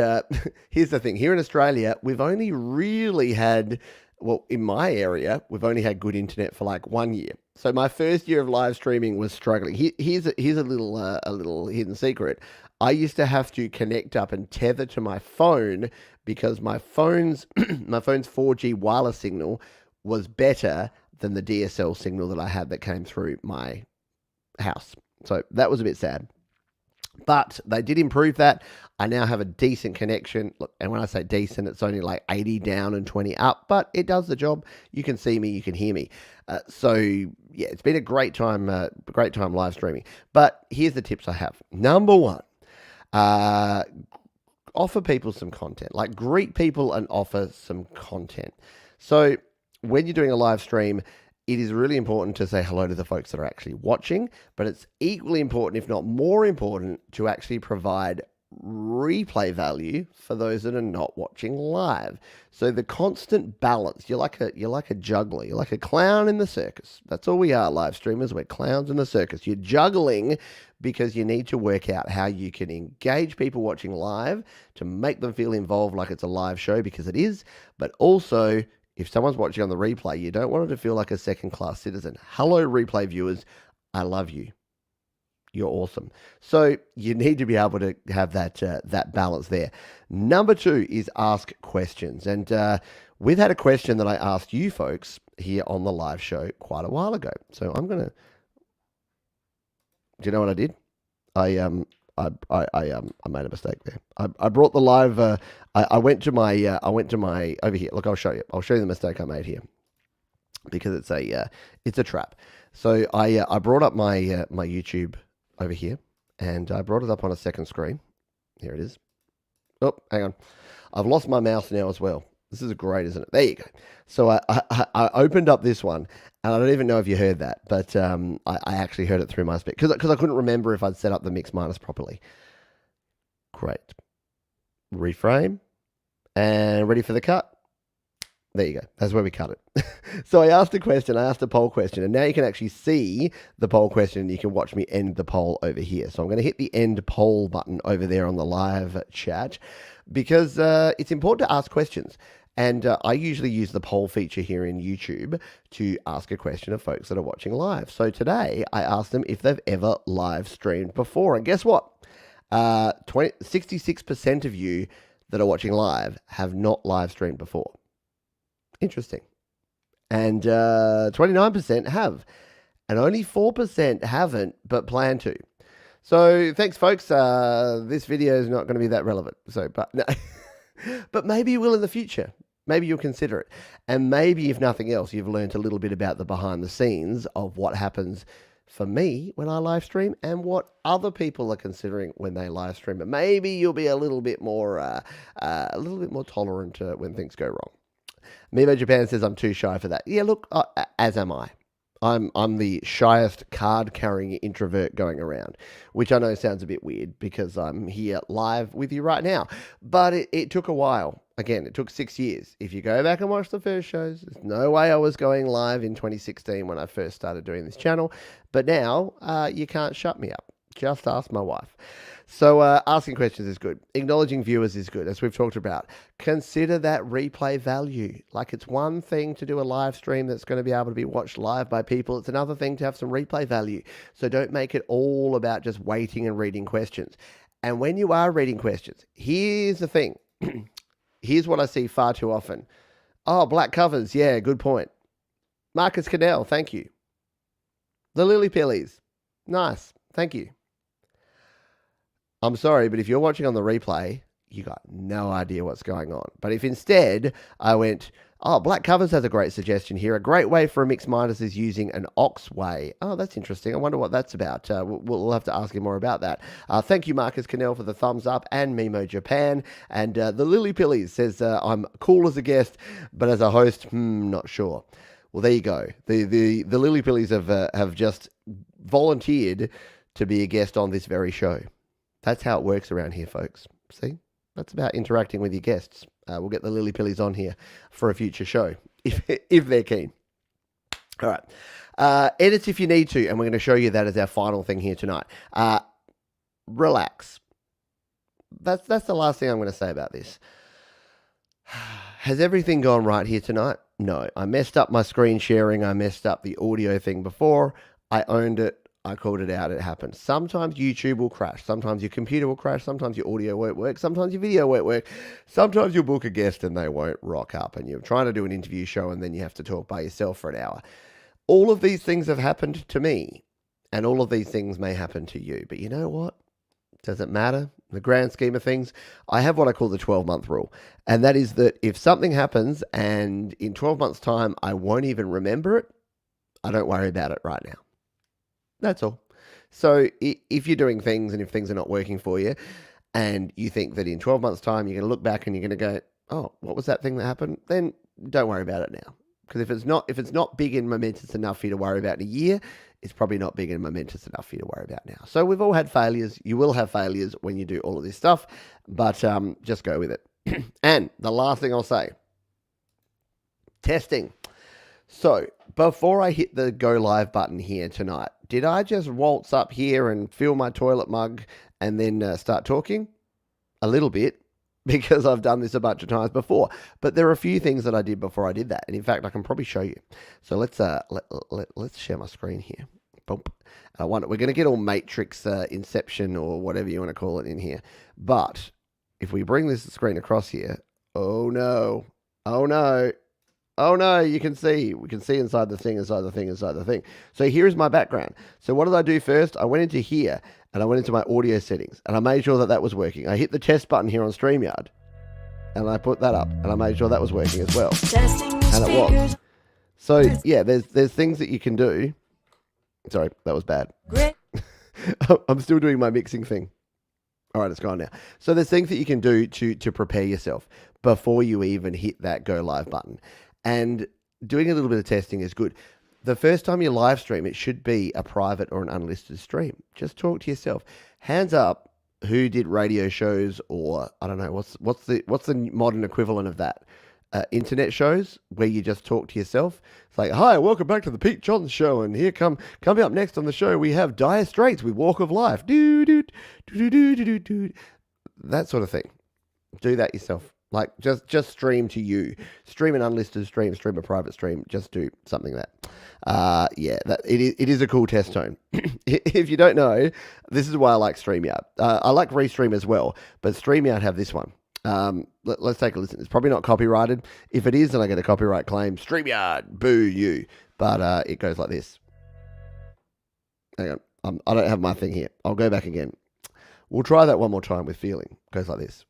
here's the thing. Here in Australia, we've only really had... Well, in my area, we've only had good internet for like 1 year. So my first year of live streaming was struggling. Here's a little hidden secret. I used to have to connect up and tether to my phone because my phone's 4G wireless signal was better than the DSL signal that I had that came through my house. So that was a bit sad. But they did improve that. I now have a decent connection. Look, and when I say decent, it's only like 80 down and 20 up, but it does the job. You can see me, you can hear me. So yeah, it's been a great time live streaming. But here's the tips I have. Number one, offer people some content. Like greet people and offer some content. So when you're doing a live stream, it is really important to say hello to the folks that are actually watching, but it's equally important, if not more important, to actually provide replay value for those that are not watching live. So the constant balance, you're like a juggler, you're like a clown in the circus. That's all we are, live streamers. We're clowns in the circus. You're juggling because you need to work out how you can engage people watching live to make them feel involved like it's a live show, because it is, but also if someone's watching on the replay, you don't want it to feel like a second-class citizen. Hello, replay viewers. I love you. You're awesome. So you need to be able to have that balance there. Number two is ask questions. And we've had a question that I asked you folks here on the live show quite a while ago. So I'm going to... Do you know what I did? I made a mistake there. I brought the live. I went to my over here. Look, I'll show you. I'll show you the mistake I made here, because it's a trap. So I brought up my my YouTube over here, and I brought it up on a second screen. Here it is. Oh, hang on. I've lost my mouse now as well. This is great, isn't it? There you go. So I opened up this one, and I don't even know if you heard that, but I actually heard it through my speaker because I couldn't remember if I'd set up the Mix Minus properly. Great. Reframe, and ready for the cut. There you go. That's where we cut it. So I asked a question. I asked a poll question, and now you can actually see the poll question, and you can watch me end the poll over here. So I'm going to hit the end poll button over there on the live chat, because it's important to ask questions. And I usually use the poll feature here in YouTube to ask a question of folks that are watching live. So today I asked them if they've ever live streamed before. And guess what? 66% of you that are watching live have not live streamed before. Interesting. And 29% have. And only 4% haven't, but plan to. So thanks, folks. This video is not going to be that relevant. So, but no. But maybe you will in the future. Maybe you'll consider it. And maybe, if nothing else, you've learned a little bit about the behind the scenes of what happens for me when I live stream and what other people are considering when they live stream. But maybe you'll be a little bit more tolerant when things go wrong. Mimo Japan says I'm too shy for that. Yeah, look, as am I. I'm the shyest card-carrying introvert going around, which I know sounds a bit weird because I'm here live with you right now. But it took a while. Again, it took 6 years. If you go back and watch the first shows, there's no way I was going live in 2016 when I first started doing this channel. But now, you can't shut me up. Just ask my wife. So asking questions is good. Acknowledging viewers is good, as we've talked about. Consider that replay value. Like, it's one thing to do a live stream that's going to be able to be watched live by people. It's another thing to have some replay value. So don't make it all about just waiting and reading questions. And when you are reading questions, here's the thing. Here's what I see far too often. Oh, black covers. Yeah, good point. Marcus Cadell, thank you. The Lily Pillies. Nice. Thank you. I'm sorry, but if you're watching on the replay, you got no idea what's going on. But if instead I went, oh, Black Covers has a great suggestion here. A great way for a mixed minders is using an Oxway. Oh, that's interesting. I wonder what that's about. We'll have to ask him more about that. Thank you, Marcus Cannell, for the thumbs up, and Mimo Japan. And the Lily Pillies says, I'm cool as a guest, but as a host, not sure. Well, there you go. The Lily Pillies have just volunteered to be a guest on this very show. That's how it works around here, folks. See? That's about interacting with your guests. We'll get the Lily Pillies on here for a future show, if they're keen. All right. Edit if you need to, and we're going to show you that as our final thing here tonight. Relax. That's the last thing I'm going to say about this. Has everything gone right here tonight? No. I messed up my screen sharing. I messed up the audio thing before. I owned it. I called it out. It happened. Sometimes YouTube will crash. Sometimes your computer will crash. Sometimes your audio won't work. Sometimes your video won't work. Sometimes you'll book a guest and they won't rock up, and you're trying to do an interview show and then you have to talk by yourself for an hour. All of these things have happened to me, and all of these things may happen to you. But you know what? Does it matter? In the grand scheme of things, I have what I call the 12-month rule. And that is that if something happens and in 12 months' time I won't even remember it, I don't worry about it right now. That's all. So if you're doing things and if things are not working for you and you think that in 12 months' time you're going to look back and you're going to go, oh, what was that thing that happened? Then don't worry about it now. Because if it's not big and momentous enough for you to worry about in a year, it's probably not big and momentous enough for you to worry about now. So we've all had failures. You will have failures when you do all of this stuff, but just go with it. And the last thing I'll say, testing. So before I hit the go live button here tonight, did I just waltz up here and fill my toilet mug and then start talking? A little bit, because I've done this a bunch of times before. But there are a few things that I did before I did that. And in fact, I can probably show you. So let's share my screen here. Boom. We're going to get all Matrix Inception or whatever you want to call it in here. But if we bring this screen across here, oh no, you can see. We can see inside the thing. So here is my background. So what did I do first? I went into here and I went into my audio settings and I made sure that was working. I hit the test button here on Streamyard and I put that up and I made sure that was working as well. And it was. So yeah, there's things that you can do. Sorry, that was bad. I'm still doing my mixing thing. All right, it's gone now. So there's things that you can do to prepare yourself before you even hit that go live button. And doing a little bit of testing is good. The first time you live stream, it should be a private or an unlisted stream. Just talk to yourself. Hands up who did radio shows, or I don't know, what's the modern equivalent of that? Internet shows where you just talk to yourself. It's like, hi, welcome back to the Pete Johns Show, and here coming up next on the show we have Dire Straits with Walk of Life. That sort of thing. Do that yourself. Like, just stream to you. Stream an unlisted stream, stream a private stream. Just do something like that. It is a cool test tone. If you don't know, this is why I like StreamYard. I like Restream as well, but StreamYard have this one. Let's take a listen. It's probably not copyrighted. If it is, then I get a copyright claim. StreamYard, boo you. But it goes like this. Hang on. I don't have my thing here. I'll go back again. We'll try that one more time with feeling. It goes like this.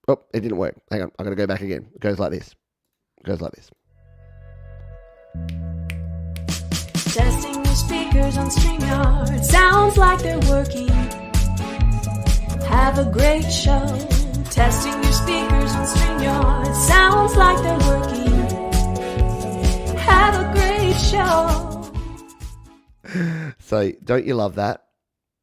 Oh, it didn't work. Hang on. I'm going to go back again. It goes like this. Testing the speakers on StreamYard. Sounds like they're working. Have a great show. Testing your speakers on StreamYard. Sounds like they're working. Have a great show. So, don't you love that?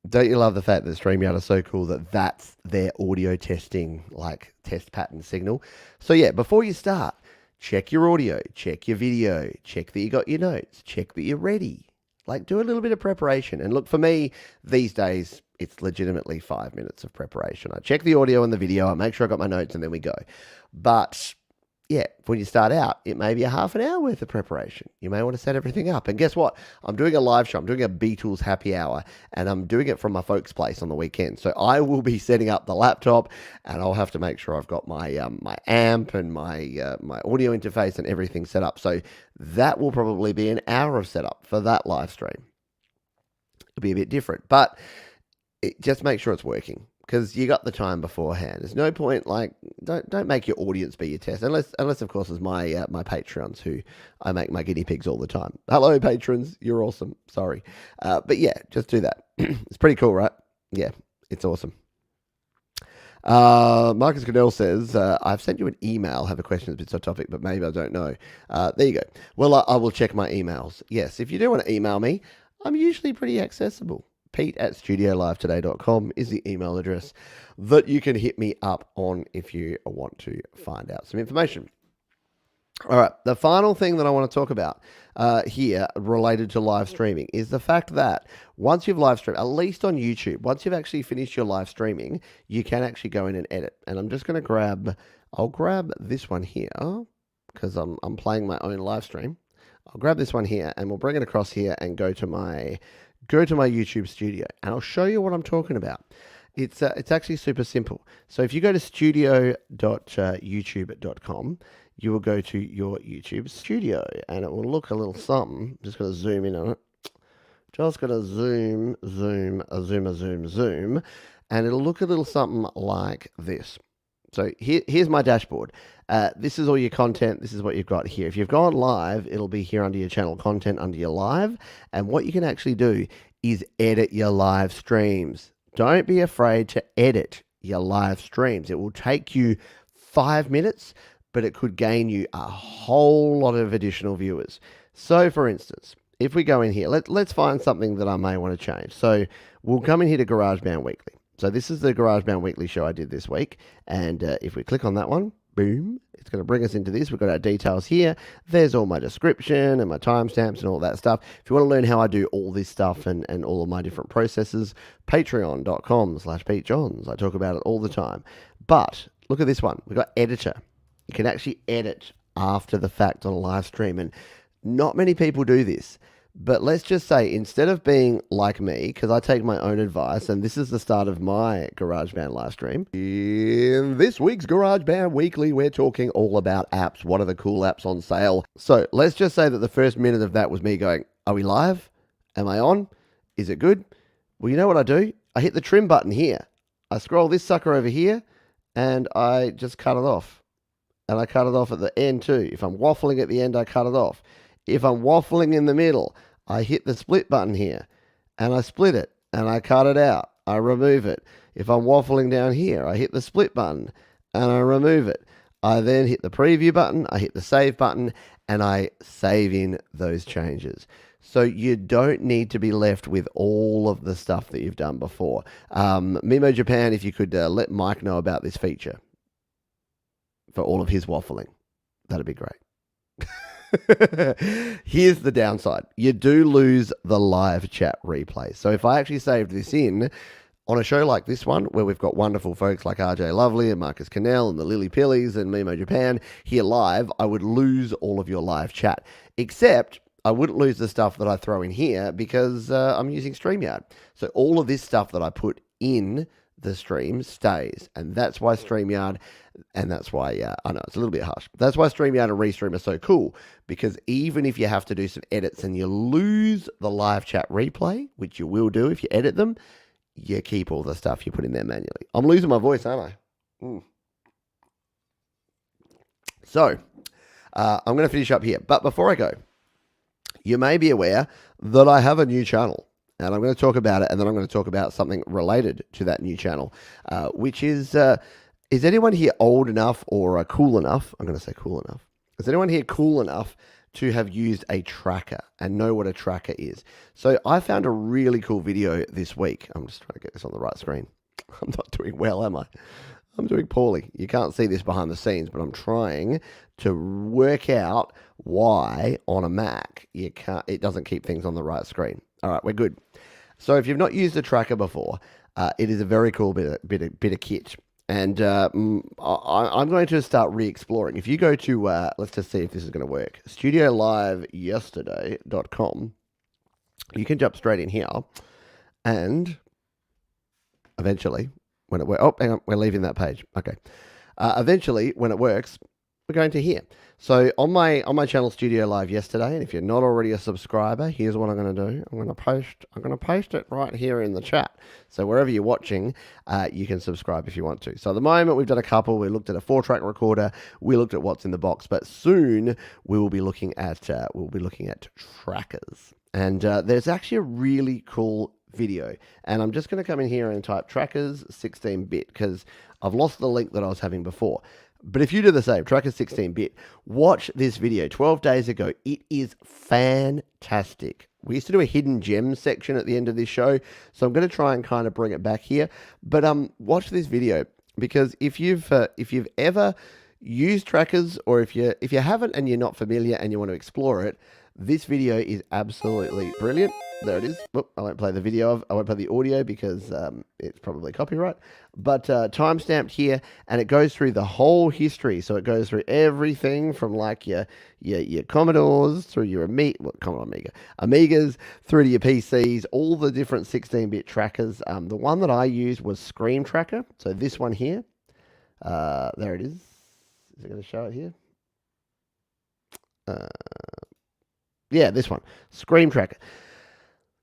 Don't you love the fact that StreamYard is so cool that that's their audio testing, like test pattern signal? So yeah, before you start, check your audio, check your video, check that you got your notes, check that you're ready. Like, do a little bit of preparation. And look, for me, these days, it's legitimately 5 minutes of preparation. I check the audio and the video, I make sure I got my notes, and then we go. But yeah, when you start out, it may be a half an hour worth of preparation. You may want to set everything up. And guess what? I'm doing a live show. I'm doing a Beatles happy hour, and I'm doing it from my folks' place on the weekend. So I will be setting up the laptop, and I'll have to make sure I've got my my amp and my audio interface and everything set up. So that will probably be an hour of setup for that live stream. It'll be a bit different, but just make sure it's working, because you got the time beforehand. There's no point, like, don't make your audience be your test, unless of course it's my my patrons, who I make my guinea pigs all the time. Hello patrons, you're awesome. Sorry, but yeah, just do that. It's pretty cool, right? Yeah, it's awesome. Marcus Goodell says, I've sent you an email, have a question that's a bit off topic, but maybe I don't know. There you go. Well, I will check my emails. Yes, if you do want to email me, I'm usually pretty accessible. Pete@studiolivetoday.com is the email address that you can hit me up on if you want to find out some information. All right, the final thing that I want to talk about here related to live streaming is the fact that once you've live streamed, at least on YouTube, once you've actually finished your live streaming, you can actually go in and edit. And I'm just going to I'll grab this one here, because I'm playing my own live stream. I'll grab this one here, and we'll bring it across here and go to my YouTube studio, and I'll show you what I'm talking about. It's actually super simple. So if you go to studio.youtube.com, you will go to your YouTube studio, and it will look a little something. I'm just going to zoom in on it. Just going to zoom, and it'll look a little something like this. So here's my dashboard. This is all your content. This is what you've got here. If you've gone live, it'll be here under your channel content, under your live. And what you can actually do is edit your live streams. Don't be afraid to edit your live streams. It will take you 5 minutes, but it could gain you a whole lot of additional viewers. So for instance, if we go in here, let's find something that I may want to change. So we'll come in here to GarageBand Weekly. So this is the GarageBand Weekly show I did this week. And if we click on that one, boom, it's going to bring us into this. We've got our details here. There's all my description and my timestamps and all that stuff. If you want to learn how I do all this stuff and all of my different processes, patreon.com/PeteJohns. I talk about it all the time. But look at this one. We've got editor. You can actually edit after the fact on a live stream. And not many people do this. But let's just say, instead of being like me, because I take my own advice, and this is the start of my GarageBand live stream. In this week's GarageBand Weekly, we're talking all about apps. What are the cool apps on sale? So let's just say that the first minute of that was me going, are we live? Am I on? Is it good? Well, you know what I do? I hit the trim button here. I scroll this sucker over here, and I just cut it off. And I cut it off at the end too. If I'm waffling at the end, I cut it off. If I'm waffling in the middle, I hit the split button here, and I split it, and I cut it out. I remove it. If I'm waffling down here, I hit the split button, and I remove it. I then hit the preview button, I hit the save button, and I save in those changes. So you don't need to be left with all of the stuff that you've done before. Mimo Japan, if you could let Mike know about this feature for all of his waffling, that'd be great. Here's the downside. You do lose the live chat replay. So if I actually saved this in on a show like this one, where we've got wonderful folks like RJ Lovely and Marcus Cannell and the Lily Pillies and Mimo Japan here live, I would lose all of your live chat. Except I wouldn't lose the stuff that I throw in here, because I'm using Streamyard. So all of this stuff that I put in the stream stays, and that's why Streamyard, and that's why I know it's a little bit harsh, that's why Streamyard and Restream are so cool, because even if you have to do some edits and you lose the live chat replay, which you will do if you edit them, you keep all the stuff you put in there manually. I'm losing my voice, aren't I? So I'm going to finish up here, but before I go, you may be aware that I have a new channel. And I'm going to talk about it, and then I'm going to talk about something related to that new channel, which is anyone here old enough or cool enough? I'm going to say cool enough. Is anyone here cool enough to have used a tracker and know what a tracker is? So I found a really cool video this week. I'm just trying to get this on the right screen. I'm not doing well, am I? I'm doing poorly. You can't see this behind the scenes, but I'm trying to work out why on a Mac it doesn't keep things on the right screen. All right, we're good. So if you've not used a tracker before, it is a very cool bit of kit. And I'm going to start re-exploring. If you go to, let's just see if this is going to work, studioliveyesterday.com, you can jump straight in here, and eventually, when it works, oh, hang on, we're leaving that page. Okay. Eventually, when it works, we're going to here. So on my channel Studio Live Yesterday, and if you're not already a subscriber, here's what I'm going to do. I'm going to post it right here in the chat. So wherever you're watching, you can subscribe if you want to. So at the moment, we've done a couple. We looked at a 4-track recorder. We looked at what's in the box, but soon we will be looking at trackers. And there's actually a really cool video, and I'm just going to come in here and type trackers 16-bit because I've lost the link that I was having before. But if you do the same, trackers 16-bit, watch this video 12 days ago. It is fantastic. We used to do a hidden gems section at the end of this show, so I'm going to try and kind of bring it back here. But watch this video, because if you've ever used trackers, or if you haven't and you're not familiar and you want to explore it, this video is absolutely brilliant. There it is. Oop, I won't play the video. I won't play the audio because it's probably copyright. But timestamped here, and it goes through the whole history. So it goes through everything from like your Commodores through your Amigas through to your PCs, all the different 16-bit trackers. The one that I used was Scream Tracker. So this one here. There it is. Is it going to show it here? Yeah, this one, Scream Tracker.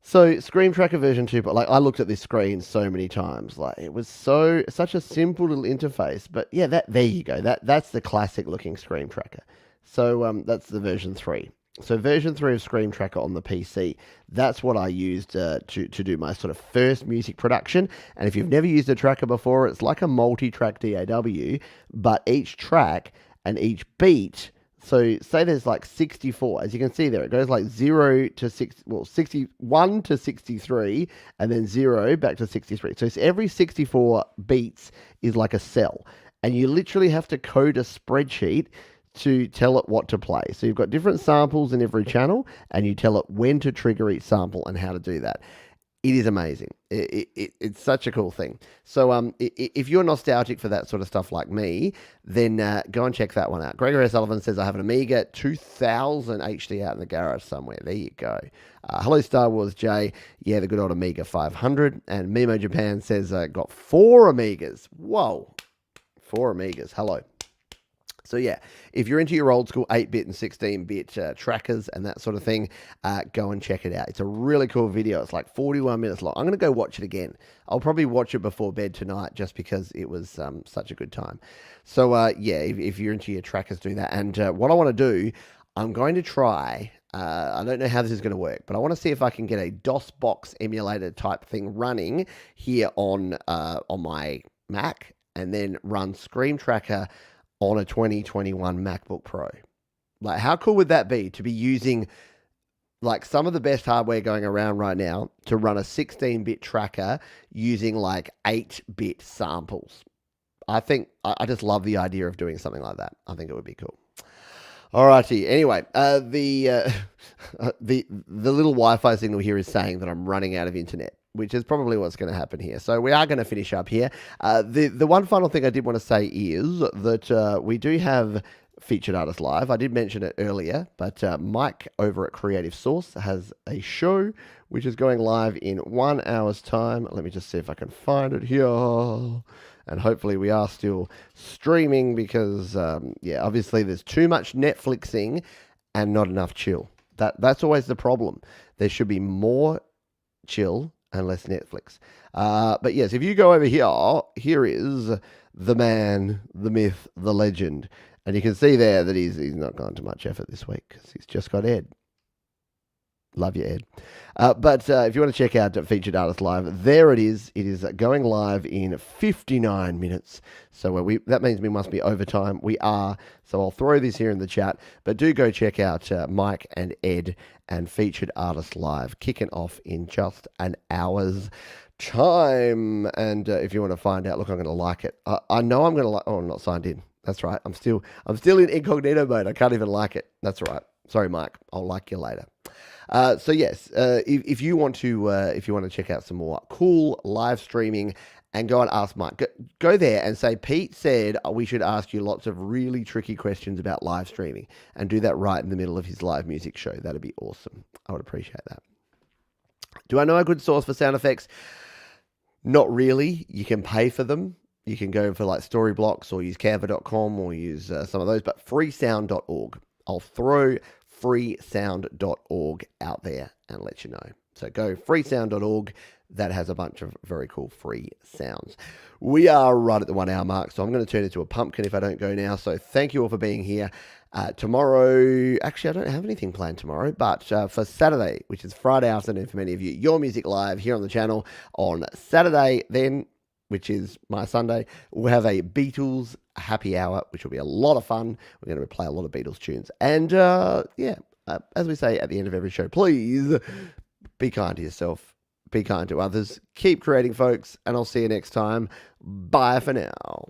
So Scream Tracker version 2, but like I looked at this screen so many times, like it was such a simple little interface. But yeah, there you go. That's the classic looking Scream Tracker. So that's the version 3. So version 3 of Scream Tracker on the PC, that's what I used to do my sort of first music production. And if you've never used a tracker before, it's like a multi-track DAW, but each track and each beat. So say there's like 64, as you can see there, it goes like 0 to 61 to 63, and then 0 back to 63. So every 64 beats is like a cell, and you literally have to code a spreadsheet to tell it what to play. So you've got different samples in every channel, and you tell it when to trigger each sample and how to do that. It is amazing. It's such a cool thing. So if you're nostalgic for that sort of stuff like me, then go and check that one out. Gregory Sullivan says, I have an Amiga 2000 HD out in the garage somewhere. There you go. Hello, Star Wars J. Yeah, the good old Amiga 500. And Mimo Japan says, got 4 Amigas. Whoa. 4 Amigas. Hello. So yeah, if you're into your old school 8-bit and 16-bit trackers and that sort of thing, go and check it out. It's a really cool video. It's like 41 minutes long. I'm going to go watch it again. I'll probably watch it before bed tonight just because it was such a good time. So yeah, if you're into your trackers, do that. And what I want to do, I'm going to try, I don't know how this is going to work, but I want to see if I can get a DOSBox emulator type thing running here on my Mac, and then run Scream Tracker on a 2021 MacBook Pro. Like, how cool would that be to be using like some of the best hardware going around right now to run a 16-bit tracker using like 8-bit samples? I think I just love the idea of doing something like that. I think it would be cool. Alrighty. Anyway, the little Wi-Fi signal here is saying that I'm running out of internet, which is probably what's going to happen here. So we are going to finish up here. The one final thing I did want to say is that we do have Featured Artist Live. I did mention it earlier, but Mike over at Creative Source has a show which is going live in 1 hour's time. Let me just see if I can find it here. And hopefully we are still streaming because, yeah, obviously there's too much Netflixing and not enough chill. That's always the problem. There should be more chill and less Netflix. But yes, if you go over here is the man, the myth, the legend. And you can see there that he's not gone to much effort this week because he's just got Ed. Love you, Ed. But if you want to check out Featured Artist Live, there it is. It is going live in 59 minutes. So that means we must be overtime. We are. So I'll throw this here in the chat. But do go check out Mike and Ed and Featured Artist Live, kicking off in just an hour's time. And if you want to find out, look, I'm going to like it. I know I'm going to like. Oh, I'm not signed in. That's right. I'm still in incognito mode. I can't even like it. That's right. Sorry, Mike. I'll like you later. So yes, if you want to check out some more cool live streaming, and go and ask Mike, go there and say, Pete said we should ask you lots of really tricky questions about live streaming, and do that right in the middle of his live music show. That'd be awesome. I would appreciate that. Do I know a good source for sound effects? Not really. You can pay for them. You can go for like Storyblocks or use Canva.com or use some of those, but freesound.org. I'll throw freesound.org out there and let you know. So go freesound.org. That has a bunch of very cool free sounds. We are right at the 1 hour mark, so I'm going to turn into a pumpkin if I don't go now. So thank you all for being here. Tomorrow, actually, I don't have anything planned tomorrow, but for Saturday, which is Friday afternoon for many of you, Your Music Live here on the channel on Saturday, then, which is my Sunday, we'll have a Beatles happy hour, which will be a lot of fun. We're going to play a lot of Beatles tunes. And as we say at the end of every show, please be kind to yourself, be kind to others, keep creating, folks, and I'll see you next time. Bye for now.